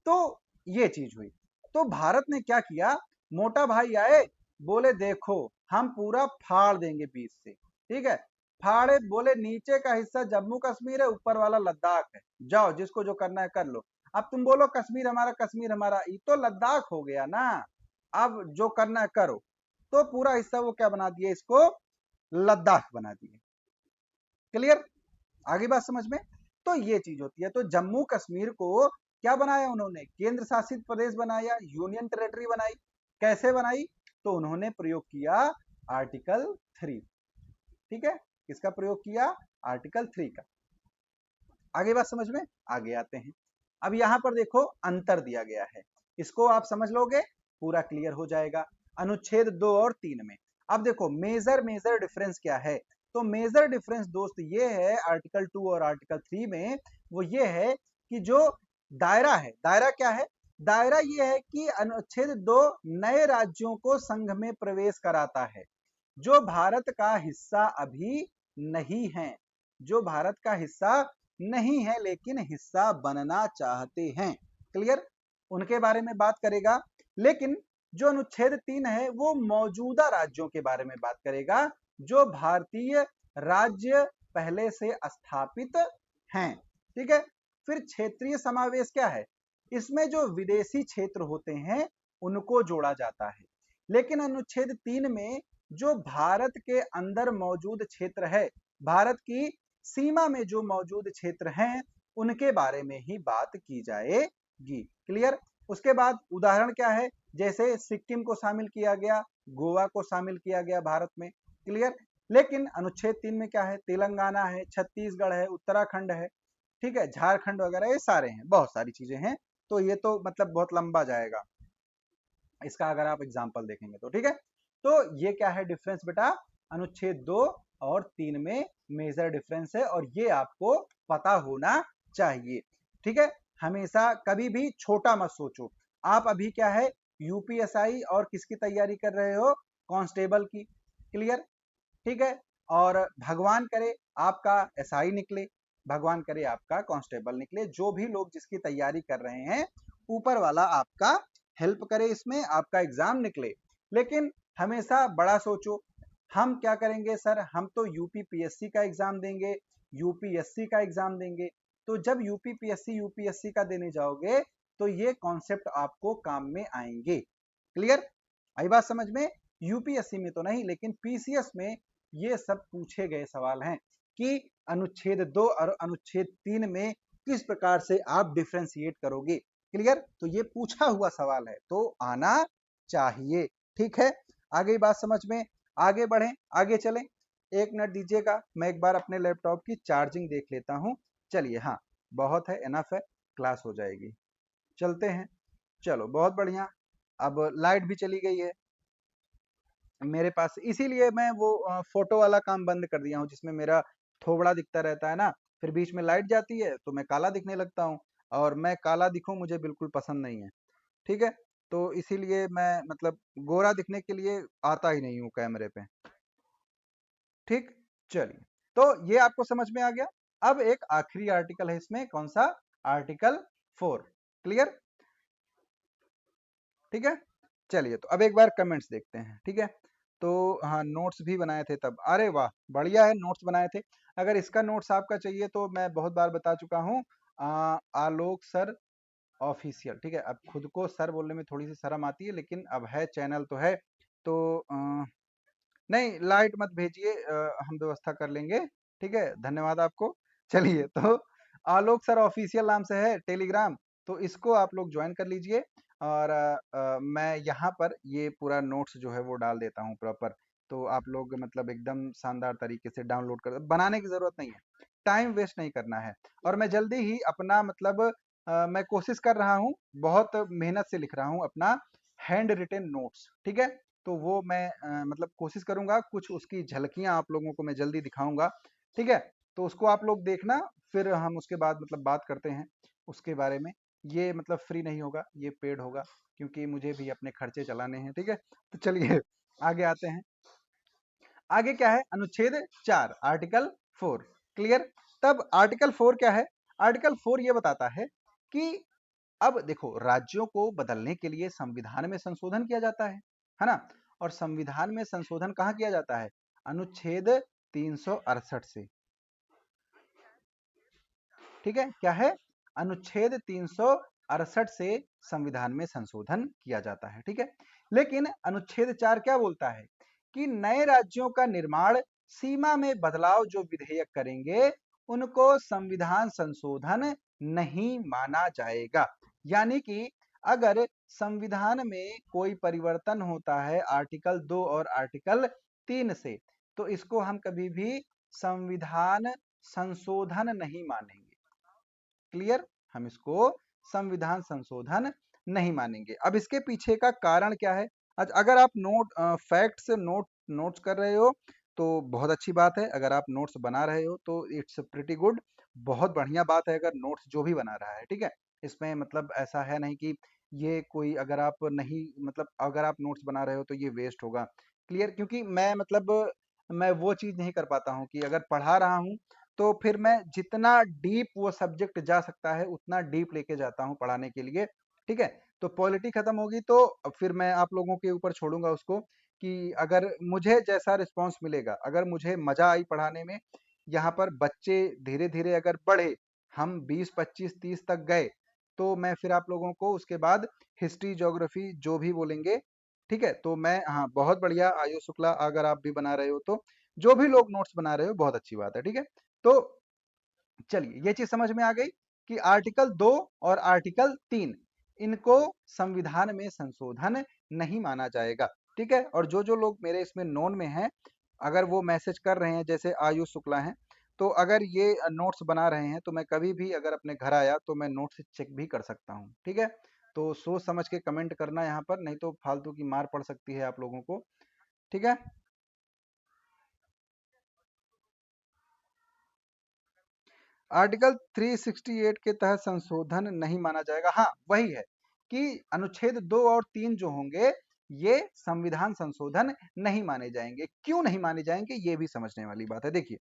तो ये चीज हुई। तो भारत ने क्या किया, मोटा भाई आए, बोले देखो हम पूरा फाड़ देंगे बीच से। ठीक है, फाड़े, बोले नीचे का हिस्सा जम्मू कश्मीर है, ऊपर वाला लद्दाख है, जाओ जिसको जो करना है कर लो। अब तुम बोलो कश्मीर हमारा, कश्मीर हमारा, ये तो लद्दाख हो गया ना, अब जो करना है करो। तो पूरा हिस्सा वो क्या बना दिए, इसको लद्दाख बना दिए। क्लियर? आगे बात समझ में? तो ये चीज होती है। तो जम्मू कश्मीर को क्या बनाया उन्होंने, केंद्र शासित प्रदेश बनाया, यूनियन टेरिटरी बनाई। कैसे बनाई? तो उन्होंने प्रयोग किया आर्टिकल 3। ठीक है, किसका प्रयोग किया, आर्टिकल 3 का। आगे बात समझ में? आगे आते हैं। अब यहां पर देखो अंतर दिया गया है, इसको आप समझ लोगे पूरा क्लियर हो जाएगा। अनुच्छेद 2 और 3 में अब देखो मेजर मेजर डिफरेंस क्या है। तो मेजर डिफरेंस दोस्त ये है आर्टिकल 2 और आर्टिकल 3 में, वो ये है कि जो दायरा है, दायरा क्या है, दायरा ये है कि अनुच्छेद 2 नए राज्यों को संघ में प्रवेश कराता है जो भारत का हिस्सा अभी नहीं है, जो भारत का हिस्सा नहीं है लेकिन हिस्सा बनना चाहते हैं। क्लियर? उनके बारे में बात करेगा। लेकिन जो अनुच्छेद 3 है वो मौजूदा राज्यों के बारे में बात करेगा जो भारतीय राज्य पहले से स्थापित हैं। ठीक है, फिर क्षेत्रीय समावेश क्या है, इसमें जो विदेशी क्षेत्र होते हैं उनको जोड़ा जाता है। लेकिन अनुच्छेद 3 में जो भारत के अंदर मौजूद क्षेत्र है, भारत की सीमा में जो मौजूद क्षेत्र हैं उनके बारे में ही बात की जाएगी। क्लियर? उसके बाद उदाहरण क्या है, जैसे सिक्किम को शामिल किया गया, गोवा को शामिल किया गया भारत में। क्लियर? लेकिन अनुच्छेद 3 में क्या है, तेलंगाना है, छत्तीसगढ़ है, उत्तराखंड है, ठीक है, झारखंड वगैरह, ये सारे हैं, बहुत सारी चीजें हैं। तो ये तो मतलब बहुत लंबा जाएगा इसका अगर आप एग्जाम्पल देखेंगे तो। ठीक है, तो ये क्या है डिफरेंस बेटा, अनुच्छेद 2 और 3 में मेजर डिफरेंस है, और ये आपको पता होना चाहिए। ठीक है, हमेशा कभी भी छोटा मत सोचो। आप अभी क्या है, यूपीएसआई और किसकी तैयारी कर रहे हो, कांस्टेबल की। क्लियर? ठीक है, और भगवान करे आपका एसआई निकले, भगवान करे आपका कांस्टेबल निकले, जो भी लोग जिसकी तैयारी कर रहे हैं ऊपर वाला आपका हेल्प करे, इसमें आपका एग्जाम निकले। लेकिन हमेशा बड़ा सोचो। हम क्या करेंगे सर, हम तो यूपी पीएससी का एग्जाम देंगे, यूपीएससी का एग्जाम देंगे, तो जब यूपीपीएससी यूपीएससी का देने जाओगे तो ये कॉन्सेप्ट आपको काम में आएंगे। क्लियर? आई बात समझ में? यूपीएससी में तो नहीं, लेकिन पीसीएस में ये सब पूछे गए सवाल हैं कि अनुच्छेद 2 और अनुच्छेद 3 में किस प्रकार से आप डिफ्रेंशिएट करोगे। क्लियर? तो ये पूछा हुआ सवाल है, तो आना चाहिए। ठीक है, आगे बात समझ में? आगे बढ़ें, आगे चलें। एक मिनट दीजिएगा, मैं एक बार अपने लैपटॉप की चार्जिंग देख लेता हूं। चलिए, हाँ बहुत है, एनफ है, क्लास हो जाएगी। चलते हैं। चलो बहुत बढ़िया, अब लाइट भी चली गई है मेरे पास, इसीलिए मैं वो फोटो वाला काम बंद कर दिया हूँ जिसमें मेरा थोबड़ा दिखता रहता है ना, फिर बीच में लाइट जाती है तो मैं काला दिखने लगता हूँ, और मैं काला दिखूं मुझे बिल्कुल पसंद नहीं है। ठीक है, तो इसीलिए मैं मतलब गोरा दिखने के लिए आता ही नहीं हूँ कैमरे पे। ठीक, चलिए, तो ये आपको समझ में आ गया। अब एक आखिरी आर्टिकल है इसमें, कौन सा? आर्टिकल 4। क्लियर? ठीक है, चलिए, तो अब एक बार कमेंट्स देखते हैं। ठीक है, तो हाँ, नोट्स भी बनाए थे तब, अरे वाह बढ़िया है, नोट्स बनाए थे। अगर इसका नोट्स आपका चाहिए तो मैं बहुत बार बता चुका हूँ, आलोक सर ऑफिशियल। ठीक है, अब खुद को सर बोलने में थोड़ी सी शर्म आती है, लेकिन अब है, चैनल तो है, तो नहीं लाइट मत भेजिए, हम व्यवस्था कर लेंगे। ठीक है, धन्यवाद आपको। चलिए, तो आलोक सर ऑफिशियल नाम से है टेलीग्राम, तो इसको आप लोग ज्वाइन कर लीजिए, और मैं यहाँ पर ये पूरा नोट्स जो है वो डाल देता हूँ प्रॉपर, तो आप लोग मतलब एकदम शानदार तरीके से डाउनलोड कर, बनाने की जरूरत नहीं है, टाइम वेस्ट नहीं करना है। और मैं जल्दी ही अपना मतलब मैं कोशिश कर रहा हूँ, बहुत मेहनत से लिख रहा हूँ अपना हैंड रिटेन नोट्स। ठीक है, तो वो मैं मतलब कोशिश करूंगा, कुछ उसकी झलकियां आप लोगों को मैं जल्दी दिखाऊंगा। ठीक है, तो उसको आप लोग देखना, फिर हम उसके बाद मतलब बात करते हैं उसके बारे में। ये मतलब फ्री नहीं होगा, ये पेड होगा, क्योंकि मुझे भी अपने खर्चे चलाने हैं। ठीक है, तो चलिए आगे आते हैं। आगे क्या है? अनुच्छेद 4 आर्टिकल 4। क्लियर? तब आर्टिकल 4 क्या है? आर्टिकल 4 ये बताता है कि अब देखो, राज्यों को बदलने के लिए संविधान में संशोधन किया जाता है ना? और संविधान में संशोधन कहाँ किया जाता है? अनुच्छेद 368 से। ठीक है, क्या है? अनुच्छेद 368 से संविधान में संशोधन किया जाता है। ठीक है, लेकिन अनुच्छेद 4 क्या बोलता है कि नए राज्यों का निर्माण, सीमा में बदलाव जो विधेयक करेंगे उनको संविधान संशोधन नहीं माना जाएगा। यानी कि अगर संविधान में कोई परिवर्तन होता है आर्टिकल 2 और आर्टिकल 3 से, तो इसको हम कभी भी संविधान संशोधन नहीं मानेंगे। क्लियर? हम इसको संविधान संशोधन नहीं मानेंगे। अब इसके पीछे का कारण क्या है? अगर आप फैक्ट्स नोट्स कर रहे हो तो बहुत अच्छी बात है, अगर आप नोट्स बना रहे हो तो इट्स प्रिटी गुड, बहुत बढ़िया बात है अगर नोट्स जो भी बना रहा है। ठीक है, इसमें मतलब ऐसा है नहीं कि ये कोई, अगर आप नहीं मतलब अगर आप नोट्स बना रहे हो तो ये वेस्ट होगा। क्लियर? क्योंकि मैं मतलब मैं वो चीज नहीं कर पाता हूँ कि अगर पढ़ा रहा हूँ तो फिर मैं जितना डीप वो सब्जेक्ट जा सकता है उतना डीप लेके जाता हूँ पढ़ाने के लिए। ठीक है, तो पॉलिटी खत्म होगी तो फिर मैं आप लोगों के ऊपर छोड़ूंगा उसको, कि अगर मुझे जैसा रिस्पांस मिलेगा, अगर मुझे मजा आई पढ़ाने में, यहाँ पर बच्चे धीरे धीरे अगर बढ़े, हम 20 25 30 तक गए, तो मैं फिर आप लोगों को उसके बाद हिस्ट्री ज्योग्राफी जो भी बोलेंगे। ठीक है, तो मैं, हाँ बहुत बढ़िया आयुष शुक्ला, अगर आप भी बना रहे हो तो, जो भी लोग नोट्स बना रहे हो बहुत अच्छी बात है। ठीक है, तो चलिए ये चीज समझ में आ गई कि आर्टिकल 2 और आर्टिकल 3 इनको संविधान में संशोधन नहीं माना जाएगा। ठीक है, और जो जो लोग मेरे इसमें नोन में हैं, अगर वो मैसेज कर रहे हैं, जैसे आयुष शुक्ला हैं, तो अगर ये नोट्स बना रहे हैं तो मैं कभी भी अगर अपने घर आया तो मैं नोट्स चेक भी कर सकता हूँ। ठीक है, तो सोच समझ के कमेंट करना यहाँ पर, नहीं तो फालतू की मार पड़ सकती है आप लोगों को। ठीक है, आर्टिकल 368 के तहत संशोधन नहीं माना जाएगा। हाँ वही है कि अनुच्छेद 2 और 3 जो होंगे ये संविधान संशोधन नहीं माने जाएंगे। क्यों नहीं माने जाएंगे, ये भी समझने वाली बात है। देखिए,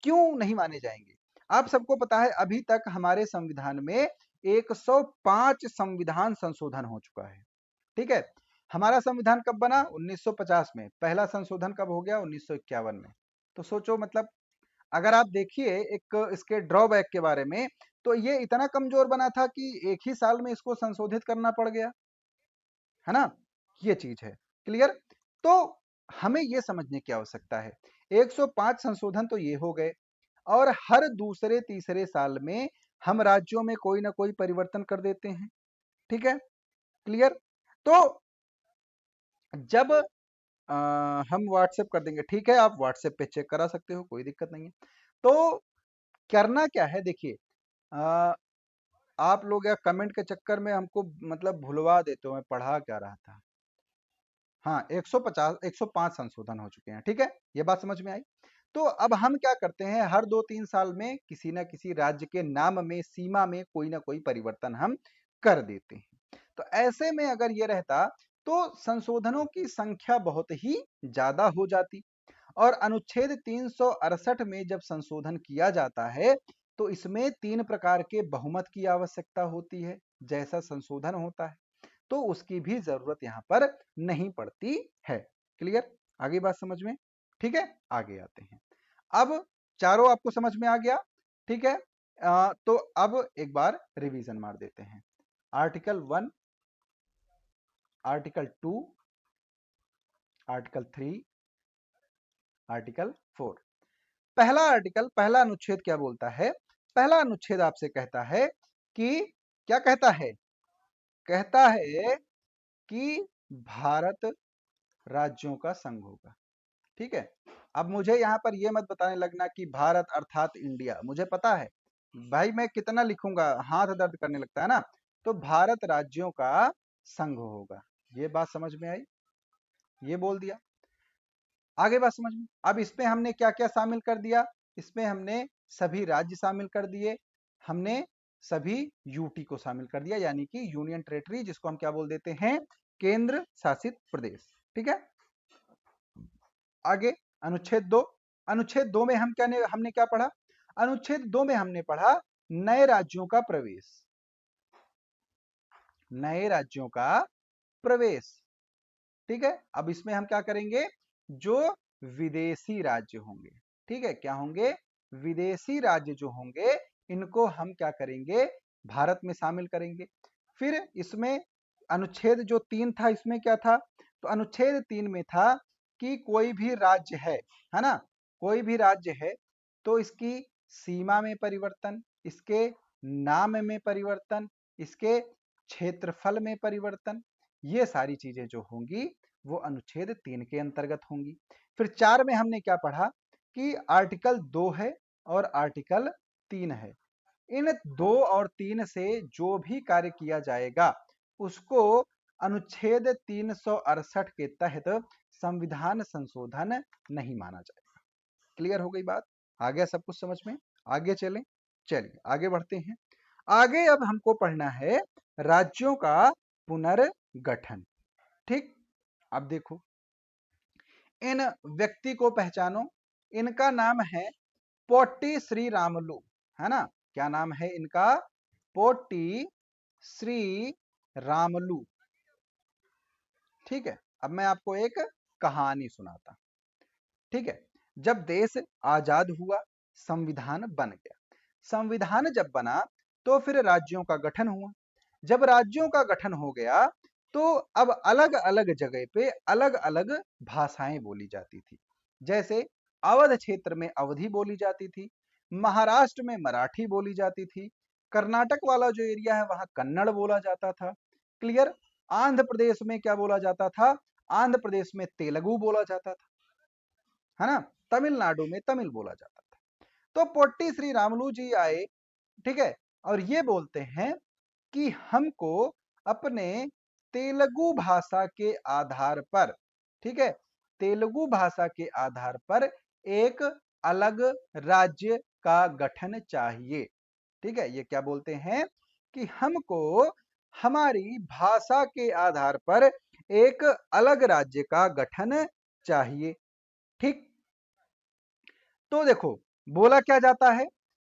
क्यों नहीं माने जाएंगे? आप सबको पता है अभी तक हमारे संविधान में 105 संविधान संशोधन हो चुका है। ठीक है, हमारा संविधान कब बना? 1950 में। पहला संशोधन कब हो गया? 1951 में। तो सोचो मतलब अगर आप देखिए एक इसके ड्रॉबैक के बारे में, तो ये इतना कमजोर बना था कि एक ही साल में इसको संशोधित करना पड़ गया, है ना? ये चीज है। क्लियर? तो हमें ये समझने की आवश्यकता है, 105 संशोधन तो ये हो गए, और हर दूसरे तीसरे साल में हम राज्यों में कोई ना कोई परिवर्तन कर देते हैं। ठीक है? क्लियर? तो जब हम व्हाट्सएप कर देंगे, ठीक है, आप व्हाट्सएप पे चेक करा सकते हो, कोई दिक्कत नहीं है। तो करना क्या है, देखिए, आप लोग या कमेंट के चक्कर में हमको मतलब भुलवा देते हो मैं पढ़ा क्या रहा था। हाँ, 150 105 संशोधन हो चुके हैं। ठीक है, ये बात समझ में आई। तो अब हम क्या करते हैं, हर 2-3 साल में किसी ना किसी राज्य के नाम में, सीमा में कोई ना कोई परिवर्तन हम कर देते हैं। तो ऐसे में अगर ये रहता तो संशोधनों की संख्या बहुत ही ज्यादा हो जाती, और अनुच्छेद 368 में जब संशोधन किया जाता है तो इसमें 3 प्रकार के बहुमत की आवश्यकता होती है। जैसा संशोधन होता है तो उसकी भी जरूरत यहाँ पर नहीं पड़ती है। क्लियर? आगे बात समझ में? ठीक है, आगे आते हैं। अब चारों आपको समझ में आ गया। ठीक है, तो अब एक बार रिवीजन मार देते हैं। Article 1, article 2, article 3, article 4। पहला आर्टिकल, पहला अनुच्छेद क्या बोलता है? पहला अनुच्छेद आपसे कहता है कि, क्या कहता है? कहता है कि भारत राज्यों का संघ होगा। ठीक है, अब मुझे यहाँ पर यह मत बताने लगना कि भारत अर्थात इंडिया, मुझे पता है भाई, मैं कितना लिखूंगा हाथ दर्द करने लगता है ना। तो भारत राज्यों का संघ होगा, ये बात समझ में आई, ये बोल दिया। आगे बात समझ में। अब इसमें हमने क्या क्या शामिल कर दिया? इसमें हमने सभी राज्य शामिल कर दिए, हमने सभी यूटी को शामिल कर दिया, यानी कि यूनियन टेरिटरी, जिसको हम क्या बोल देते हैं? केंद्र शासित प्रदेश। ठीक है, आगे अनुच्छेद 2। अनुच्छेद 2 में हम हमने क्या पढ़ा? अनुच्छेद 2 में हमने पढ़ा नए राज्यों का प्रवेश, नए राज्यों का प्रवेश। ठीक है, अब इसमें हम क्या करेंगे? जो विदेशी राज्य होंगे, ठीक है, क्या होंगे? विदेशी राज्य जो होंगे, इनको हम क्या करेंगे? भारत में शामिल करेंगे। फिर इसमें अनुच्छेद जो 3 था, इसमें क्या था? तो अनुच्छेद 3 में था कि कोई भी राज्य है ना, कोई भी राज्य है तो इसकी सीमा में परिवर्तन, इसके नाम में परिवर्तन, इसके क्षेत्रफल में परिवर्तन, ये सारी चीजें जो होंगी वो अनुच्छेद 3 के अंतर्गत होंगी। फिर 4 में हमने क्या पढ़ा? कि आर्टिकल 2 है और आर्टिकल 3 है। इन 2 और 3 से जो भी कार्य किया जाएगा उसको अनुच्छेद 368 के तहत संविधान संशोधन नहीं माना जाएगा। क्लियर हो गई बात? आ गया सब कुछ समझ में? आगे चलें, चलिए आगे बढ़ते हैं। आगे अब हमको पढ़ना है राज्यों का पुनर्गठन। ठीक, अब देखो, इन व्यक्ति को पहचानो, इनका नाम है पोट्टी श्री रामुलु, है ना? क्या नाम है इनका? पोट्टी श्री रामुलु। ठीक है, अब मैं आपको एक कहानी सुनाता। ठीक है, जब देश आजाद हुआ, संविधान बन गया। संविधान जब बना तो फिर राज्यों का गठन हुआ। जब राज्यों का गठन हो गया तो अब अलग अलग जगह पे अलग अलग भाषाएं बोली जाती थी। जैसे अवध क्षेत्र में अवधी बोली जाती थी, महाराष्ट्र में मराठी बोली जाती थी, कर्नाटक वाला जो एरिया है वहां कन्नड़ बोला जाता था। क्लियर? आंध्र प्रदेश में क्या बोला जाता था? आंध्र प्रदेश में तेलुगु बोला जाता था, है ना? तमिलनाडु में तमिल बोला जाता था। तो पोट्टी श्री रामुलु जी आए, ठीक है, और ये बोलते हैं कि हमको अपने तेलुगु भाषा के आधार पर, ठीक है, तेलुगु भाषा के आधार पर एक अलग राज्य का गठन चाहिए। ठीक है, ये क्या बोलते हैं? कि हमको हमारी भाषा के आधार पर एक अलग राज्य का गठन चाहिए। ठीक, तो देखो बोला क्या जाता है,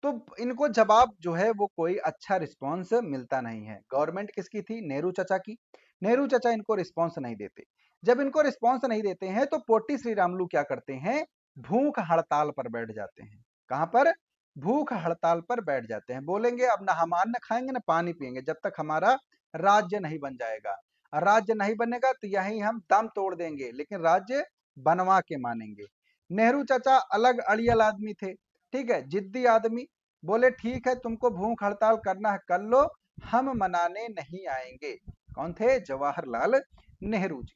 तो इनको जवाब जो है वो कोई अच्छा रिस्पॉन्स मिलता नहीं है। गवर्नमेंट किसकी थी? नेहरू चाचा की। नेहरू चाचा इनको रिस्पॉन्स नहीं देते। जब इनको रिस्पॉन्स नहीं देते हैं तो पोट्टी श्री रामुलु क्या करते हैं? भूख हड़ताल पर बैठ जाते हैं। कहां पर? भूख हड़ताल पर बैठ जाते हैं। बोलेंगे अब ना हम अन्न खाएंगे ना पानी पिएंगे जब तक हमारा राज्य नहीं बन जाएगा। राज्य नहीं बनेगा तो यहीं हम दम तोड़ देंगे, लेकिन राज्य बनवा के मानेंगे। नेहरू चाचा अलग अड़ियल आदमी थे, ठीक है, जिद्दी आदमी। बोले ठीक है, तुमको भूख हड़ताल करना है कर लो, हम मनाने नहीं आएंगे। कौन थे? जवाहरलाल नेहरू जी।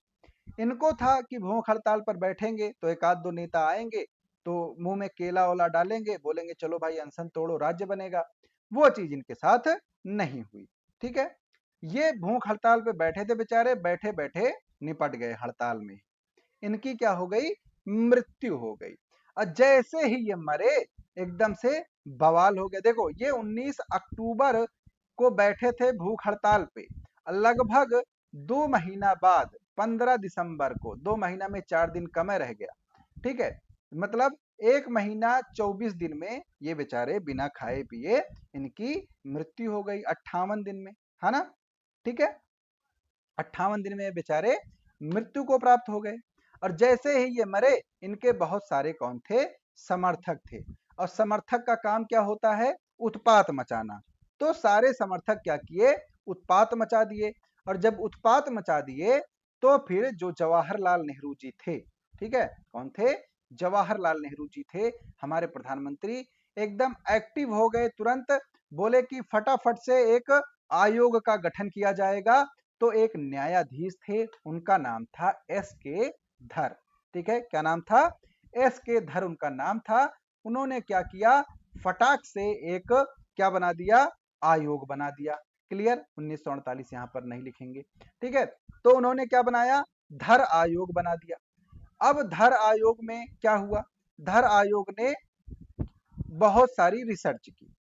इनको था कि भूख हड़ताल पर बैठेंगे तो एक आध दो नेता आएंगे तो मुंह में केला ओला डालेंगे, बोलेंगे चलो भाई अनशन तोड़ो राज्य बनेगा। वो चीज इनके साथ नहीं हुई। ठीक है, ये भूख हड़ताल पे बैठे थे बेचारे, बैठे बैठे निपट गए हड़ताल में। इनकी क्या हो गई? मृत्यु हो गई। और जैसे ही ये मरे एकदम से बवाल हो गया। देखो ये 19 अक्टूबर को बैठे थे भूख हड़ताल पे, लगभग 2 महीना बाद 15 दिसंबर को, 2 महीना में 4 दिन कम रह गया, ठीक है, मतलब 1 महीना 24 दिन में ये बेचारे बिना खाए पिए इनकी मृत्यु हो गई, 58 दिन में, है ना? ठीक है, 58 दिन में बेचारे मृत्यु को प्राप्त हो गए। और जैसे ही ये मरे इनके बहुत सारे कौन थे? समर्थक थे। और समर्थक का काम क्या होता है? उत्पात मचाना। तो सारे समर्थक क्या किए? उत्पात मचा दिए। और जब उत्पात मचा दिए तो फिर जो जवाहरलाल नेहरू जी थे, ठीक है, कौन थे? जवाहरलाल नेहरू जी थे हमारे प्रधानमंत्री, एकदम एक्टिव हो गए तुरंत। बोले कि फटाफट से एक आयोग का गठन किया जाएगा। तो एक न्यायाधीश थे, उनका नाम था एस के धर। ठीक है, क्या नाम था? एस के धर उनका नाम था। उन्होंने क्या किया? फटाक से एक क्या बना दिया? आयोग बना दिया। क्लियर? 1948 यहां पर नहीं लिखेंगे, ठीक है। तो उन्होंने क्या बनाया? धर आयोग बना दिया। अब धर आयोग में क्या हुआ? धर आयोग ने बहुत सारी रिसर्च की,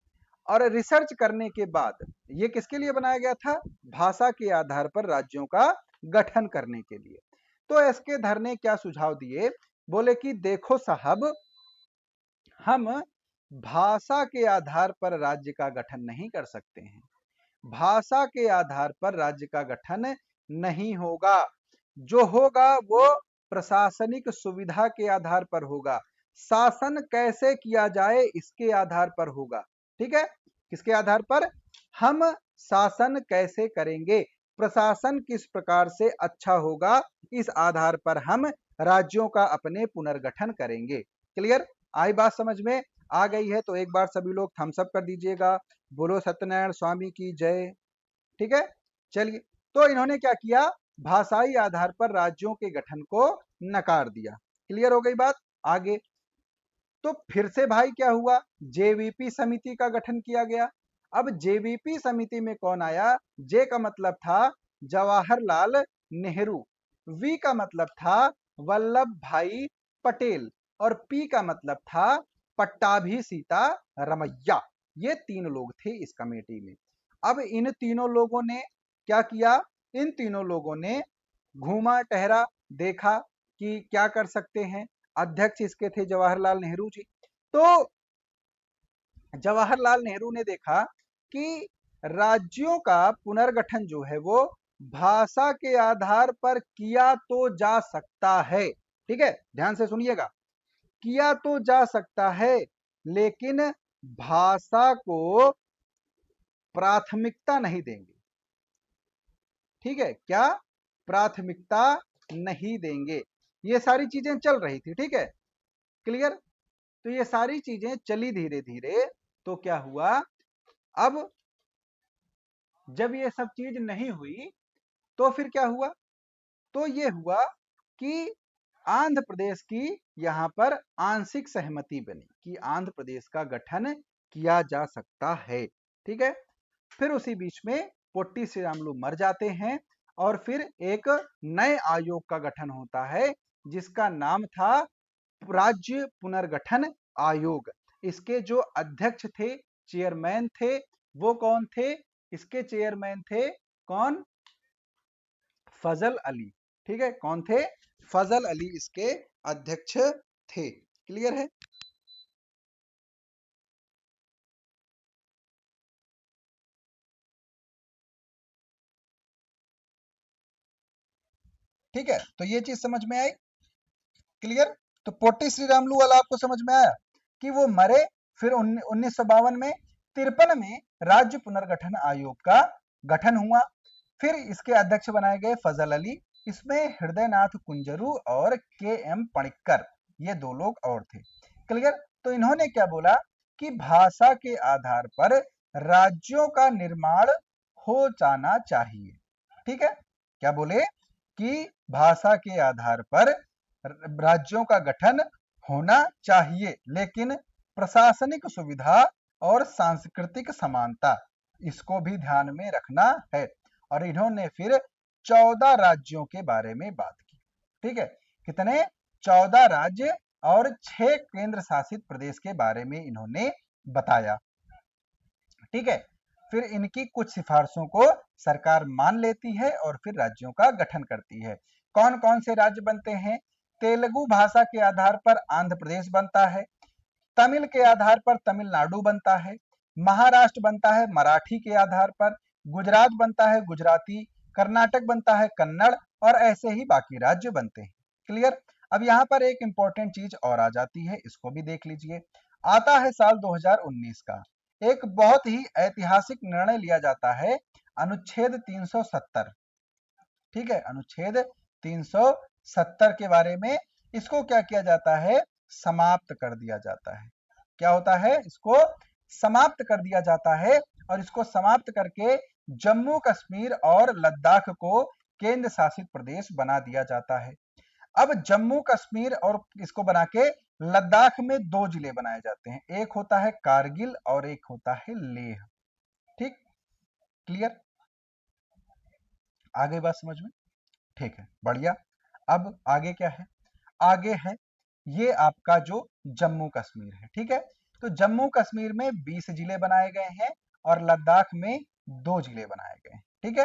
और रिसर्च करने के बाद ये किसके लिए बनाया गया था? भाषा के आधार पर राज्यों का गठन करने के लिए। तो एस के धर ने क्या सुझाव दिए? बोले कि देखो साहब, हम भाषा के आधार पर राज्य का गठन नहीं कर सकते हैं। भाषा के आधार पर राज्य का गठन नहीं होगा। जो होगा वो प्रशासनिक सुविधा के आधार पर होगा। शासन कैसे किया जाए इसके आधार पर होगा। ठीक है, किसके आधार पर? हम शासन कैसे करेंगे, प्रशासन किस प्रकार से अच्छा होगा, इस आधार पर हम राज्यों का अपने पुनर्गठन करेंगे। क्लियर? आई बात समझ में? आ गई है तो एक बार सभी लोग थम्स अप कर दीजिएगा। बोलो सत्यनारायण स्वामी की जय। ठीक है, चलिए। तो इन्होंने क्या किया? भाषाई आधार पर राज्यों के गठन को नकार दिया। क्लियर हो गई बात? आगे तो फिर से भाई क्या हुआ? जेवीपी समिति का गठन किया गया। अब जेवीपी समिति में कौन आया? जे का मतलब था जवाहरलाल नेहरू, वी का मतलब था वल्लभ भाई पटेल, और पी का मतलब था पट्टाभी सीता रमैया। ये 3 लोग थे इस कमेटी में। अब इन तीनों लोगों ने क्या किया? इन तीनों लोगों ने घूमा टहरा, देखा कि क्या कर सकते हैं। अध्यक्ष इसके थे जवाहरलाल नेहरू जी। तो जवाहरलाल नेहरू ने देखा कि राज्यों का पुनर्गठन जो है वो भाषा के आधार पर किया तो जा सकता है। ठीक है, ध्यान से सुनिएगा। किया तो जा सकता है, लेकिन भाषा को प्राथमिकता नहीं देंगे। ठीक है, क्या? प्राथमिकता नहीं देंगे। ये सारी चीजें चल रही थी, ठीक है, क्लियर? तो ये सारी चीजें चली धीरे धीरे। तो क्या हुआ? अब जब ये सब चीज नहीं हुई तो फिर क्या हुआ? तो ये हुआ कि आंध्र प्रदेश की यहां पर आंशिक सहमति बनी कि आंध्र प्रदेश का गठन किया जा सकता है। ठीक है, फिर उसी बीच में पोट्टी श्रीरामुलु मर जाते हैं, और फिर एक नए आयोग का गठन होता है जिसका नाम था राज्य पुनर्गठन आयोग। इसके जो अध्यक्ष थे, चेयरमैन थे, वो कौन थे? इसके चेयरमैन थे कौन? फजल अली। ठीक है, कौन थे? फजल अली इसके अध्यक्ष थे। क्लियर है? ठीक है, तो ये चीज समझ में आई। क्लियर? तो पोट्टी श्रीरामुलु वाला आपको समझ में आया कि वो मरे फिर 1952 में, 53 में राज्य पुनर्गठन आयोग का गठन हुआ। फिर इसके अध्यक्ष बनाए गए फजल अली, इसमें हृदयनाथ कुंजरू और के एम पणिक्कर, ये दो लोग और थे। क्लियर। तो इन्होंने क्या बोला कि भाषा के आधार पर राज्यों का निर्माण हो जाना चाहिए। ठीक है, क्या बोले कि भाषा के आधार पर राज्यों का गठन होना चाहिए, लेकिन प्रशासनिक सुविधा और सांस्कृतिक समानता, इसको भी ध्यान में रखना है। और इन्होंने फिर 14 राज्यों के बारे में बात की। ठीक है, कितने? 14 राज्य और 6 केंद्र शासित प्रदेश के बारे में इन्होंने बताया। ठीक है, फिर इनकी कुछ सिफारिशों को सरकार मान लेती है और फिर राज्यों का गठन करती है। कौन कौन से राज्य बनते हैं? तेलुगु भाषा के आधार पर आंध्र प्रदेश बनता है, तमिल के आधार पर तमिलनाडु बनता है, महाराष्ट्र बनता है मराठी के आधार पर, गुजरात बनता है गुजराती, कर्नाटक बनता है कन्नड़, और ऐसे ही बाकी राज्य बनते हैं। क्लियर। अब यहाँ पर एक इंपॉर्टेंट चीज और आ जाती है, इसको भी देख लीजिए। आता है साल 2019 का, एक बहुत ही ऐतिहासिक निर्णय लिया जाता है, अनुच्छेद 370। ठीक है, अनुच्छेद 370 के बारे में, इसको क्या किया जाता है? समाप्त कर दिया जाता है। क्या होता है? इसको समाप्त कर दिया जाता है, और इसको समाप्त करके जम्मू कश्मीर और लद्दाख को केंद्र शासित प्रदेश बना दिया जाता है। अब जम्मू कश्मीर और इसको बना के लद्दाख में 2 जिले बनाए जाते हैं, एक होता है कारगिल और एक होता है लेह। ठीक, क्लियर, आगे बात समझ में? ठीक है, बढ़िया। अब आगे क्या है? आगे है ये आपका जो जम्मू कश्मीर है। ठीक है, तो जम्मू कश्मीर में 20 जिले बनाए गए हैं और लद्दाख में 2 जिले बनाए गए हैं। ठीक है,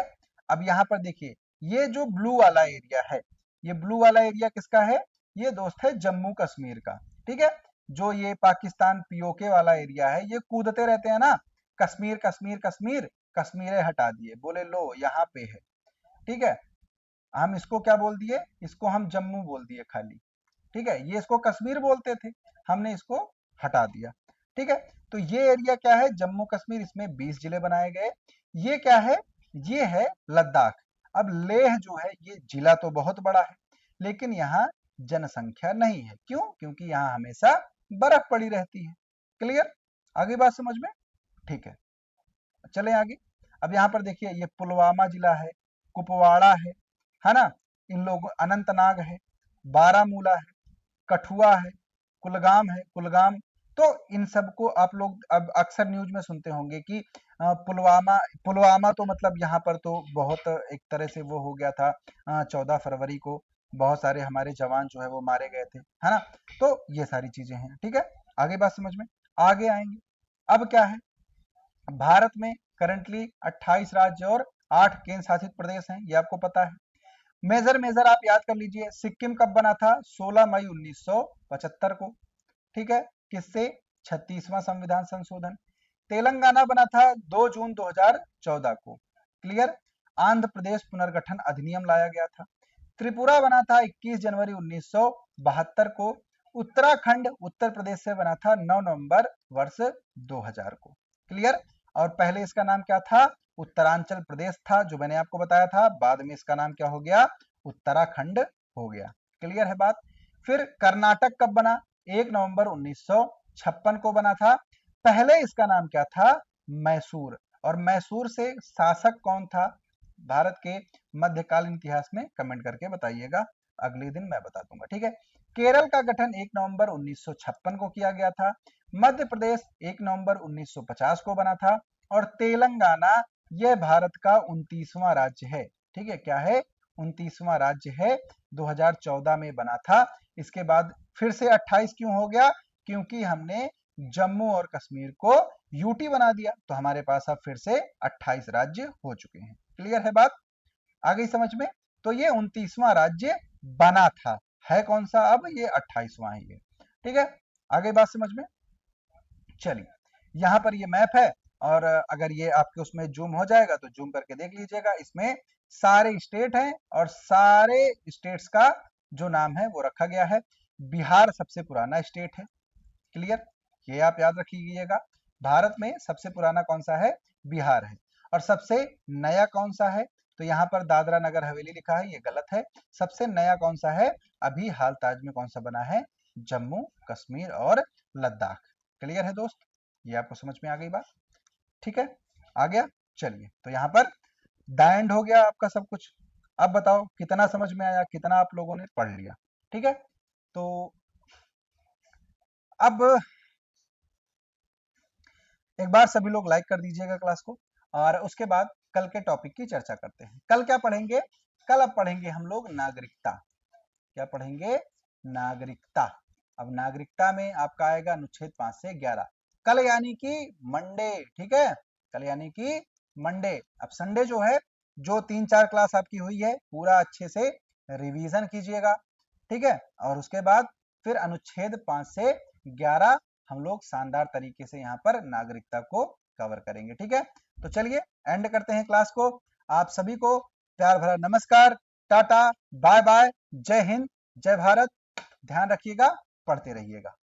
अब यहाँ पर देखिए, ये जो ब्लू वाला एरिया है, ये ब्लू वाला एरिया किसका है? ये दोस्त है जम्मू कश्मीर का। ठीक है, जो ये पाकिस्तान पीओके वाला एरिया है, ये कूदते रहते हैं ना, कश्मीर कश्मीर कश्मीर, कश्मीर हटा दिए, बोले लो यहाँ पे है। ठीक है, हम इसको क्या बोल दिए? इसको हम जम्मू बोल दिए खाली। ठीक है, ये इसको कश्मीर बोलते थे, हमने इसको हटा दिया। ठीक है, तो ये एरिया क्या है? जम्मू कश्मीर, इसमें 20 जिले बनाए गए। ये क्या है? ये है लद्दाख। अब लेह जो है, ये जिला तो बहुत बड़ा है, लेकिन यहाँ जनसंख्या नहीं है। क्यों? क्योंकि यहाँ हमेशा बर्फ पड़ी रहती है। क्लियर, आगे बात समझ में? ठीक है, चले आगे। अब यहाँ पर देखिए, ये पुलवामा जिला है, कुपवाड़ा है ना, इन लोगों, अनंतनाग है, बारामूला है, कठुआ है, कुलगाम है, कुलगाम। तो इन सबको आप लोग अब अक्सर न्यूज में सुनते होंगे कि पुलवामा, पुलवामा तो मतलब यहाँ पर तो बहुत एक तरह से वो हो गया था, 14 फरवरी को बहुत सारे हमारे जवान जो है वो मारे गए थे, है ना। तो ये सारी चीजें हैं। ठीक है, आगे बात समझ में? आगे आएंगे। अब क्या है? भारत में करंटली 28 राज्य और 8 केंद्र शासित प्रदेश हैं, ये आपको पता है। मेजर मेजर आप याद कर लीजिए। सिक्किम कब बना था? 16 मई 1975 को। ठीक है, किससे? 36वां संविधान संशोधन। तेलंगाना बना था 2 जून 2014 को। क्लियर। आंध्र प्रदेश पुनर्गठन अधिनियम लाया गया था। त्रिपुरा बना था 21 जनवरी 1972 को। उत्तराखंड उत्तर प्रदेश से बना था 9 नवंबर वर्ष 2000 को। क्लियर। और पहले इसका नाम क्या था? उत्तरांचल प्रदेश था, जो मैंने आपको बताया था। बाद में इसका नाम क्या हो गया? उत्तराखंड हो गया। क्लियर है बात? फिर कर्नाटक कब बना? 1 नवंबर 1956 को बना था। पहले इसका नाम क्या था? मैसूर। और मैसूर से शासक कौन था भारत के मध्यकालीन इतिहास में? कमेंट करके बताइएगा, अगले दिन मैं बता दूंगा। ठीक है, केरल का गठन 1 नवंबर 1956 को किया गया था। मध्य प्रदेश 1 नवंबर 1950 को बना था। और तेलंगाना यह भारत का 29वां राज्य है। ठीक है, क्या है? 29वां राज्य है, 2014 में बना था। इसके बाद फिर से 28 क्यों हो गया? क्योंकि हमने जम्मू और कश्मीर को यूटी बना दिया, तो हमारे पास अब फिर से 28 राज्य हो चुके हैं। क्लियर है बात? आ गई समझ में? तो ये 29वां राज्य बना था, है कौन सा? अब ये 28वां है ये। ठीक है, आगे बात समझ में? चलिए, यहाँ पर ये मैप है, और अगर ये आपके उसमें जूम हो जाएगा तो जूम करके देख लीजिएगा। इसमें सारे स्टेट हैं और सारे स्टेट्स का जो नाम है वो रखा गया है। बिहार सबसे पुराना स्टेट है। क्लियर। ये आप याद रखिएगा। भारत में सबसे पुराना कौन सा है? बिहार है। और सबसे नया कौन सा है? तो यहाँ पर दादरा नगर हवेली लिखा है, ये गलत है। सबसे नया कौन सा है? अभी हाल ताज में कौन सा बना है? जम्मू कश्मीर और लद्दाख। क्लियर है दोस्त? ये आपको समझ में आ गई बात? ठीक है, आ गया। चलिए, तो यहाँ पर द एंड हो गया आपका सब कुछ। अब बताओ कितना समझ में आया, कितना आप लोगों ने पढ़ लिया? ठीक है, तो अब एक बार सभी लोग लाइक कर दीजिएगा क्लास को, और उसके बाद कल के टॉपिक की चर्चा करते हैं। कल क्या पढ़ेंगे? कल अब पढ़ेंगे हम लोग नागरिकता। क्या पढ़ेंगे? नागरिकता। अब नागरिकता में आपका आएगा अनुच्छेद 5 से 11। कल यानी कि मंडे, ठीक है, कल यानी कि मंडे। अब संडे जो है, जो 3-4 क्लास आपकी हुई है, पूरा अच्छे से रिवीजन कीजिएगा, ठीक है। और उसके बाद फिर अनुच्छेद 5 से 11 हम लोग शानदार तरीके से यहाँ पर नागरिकता को कवर करेंगे, ठीक है। तो चलिए एंड करते हैं क्लास को। आप सभी को प्यार भरा नमस्कार, टाटा, बाय बाय, जय हिंद, जय भारत। ध्यान रखिएगा, पढ़ते रहिएगा।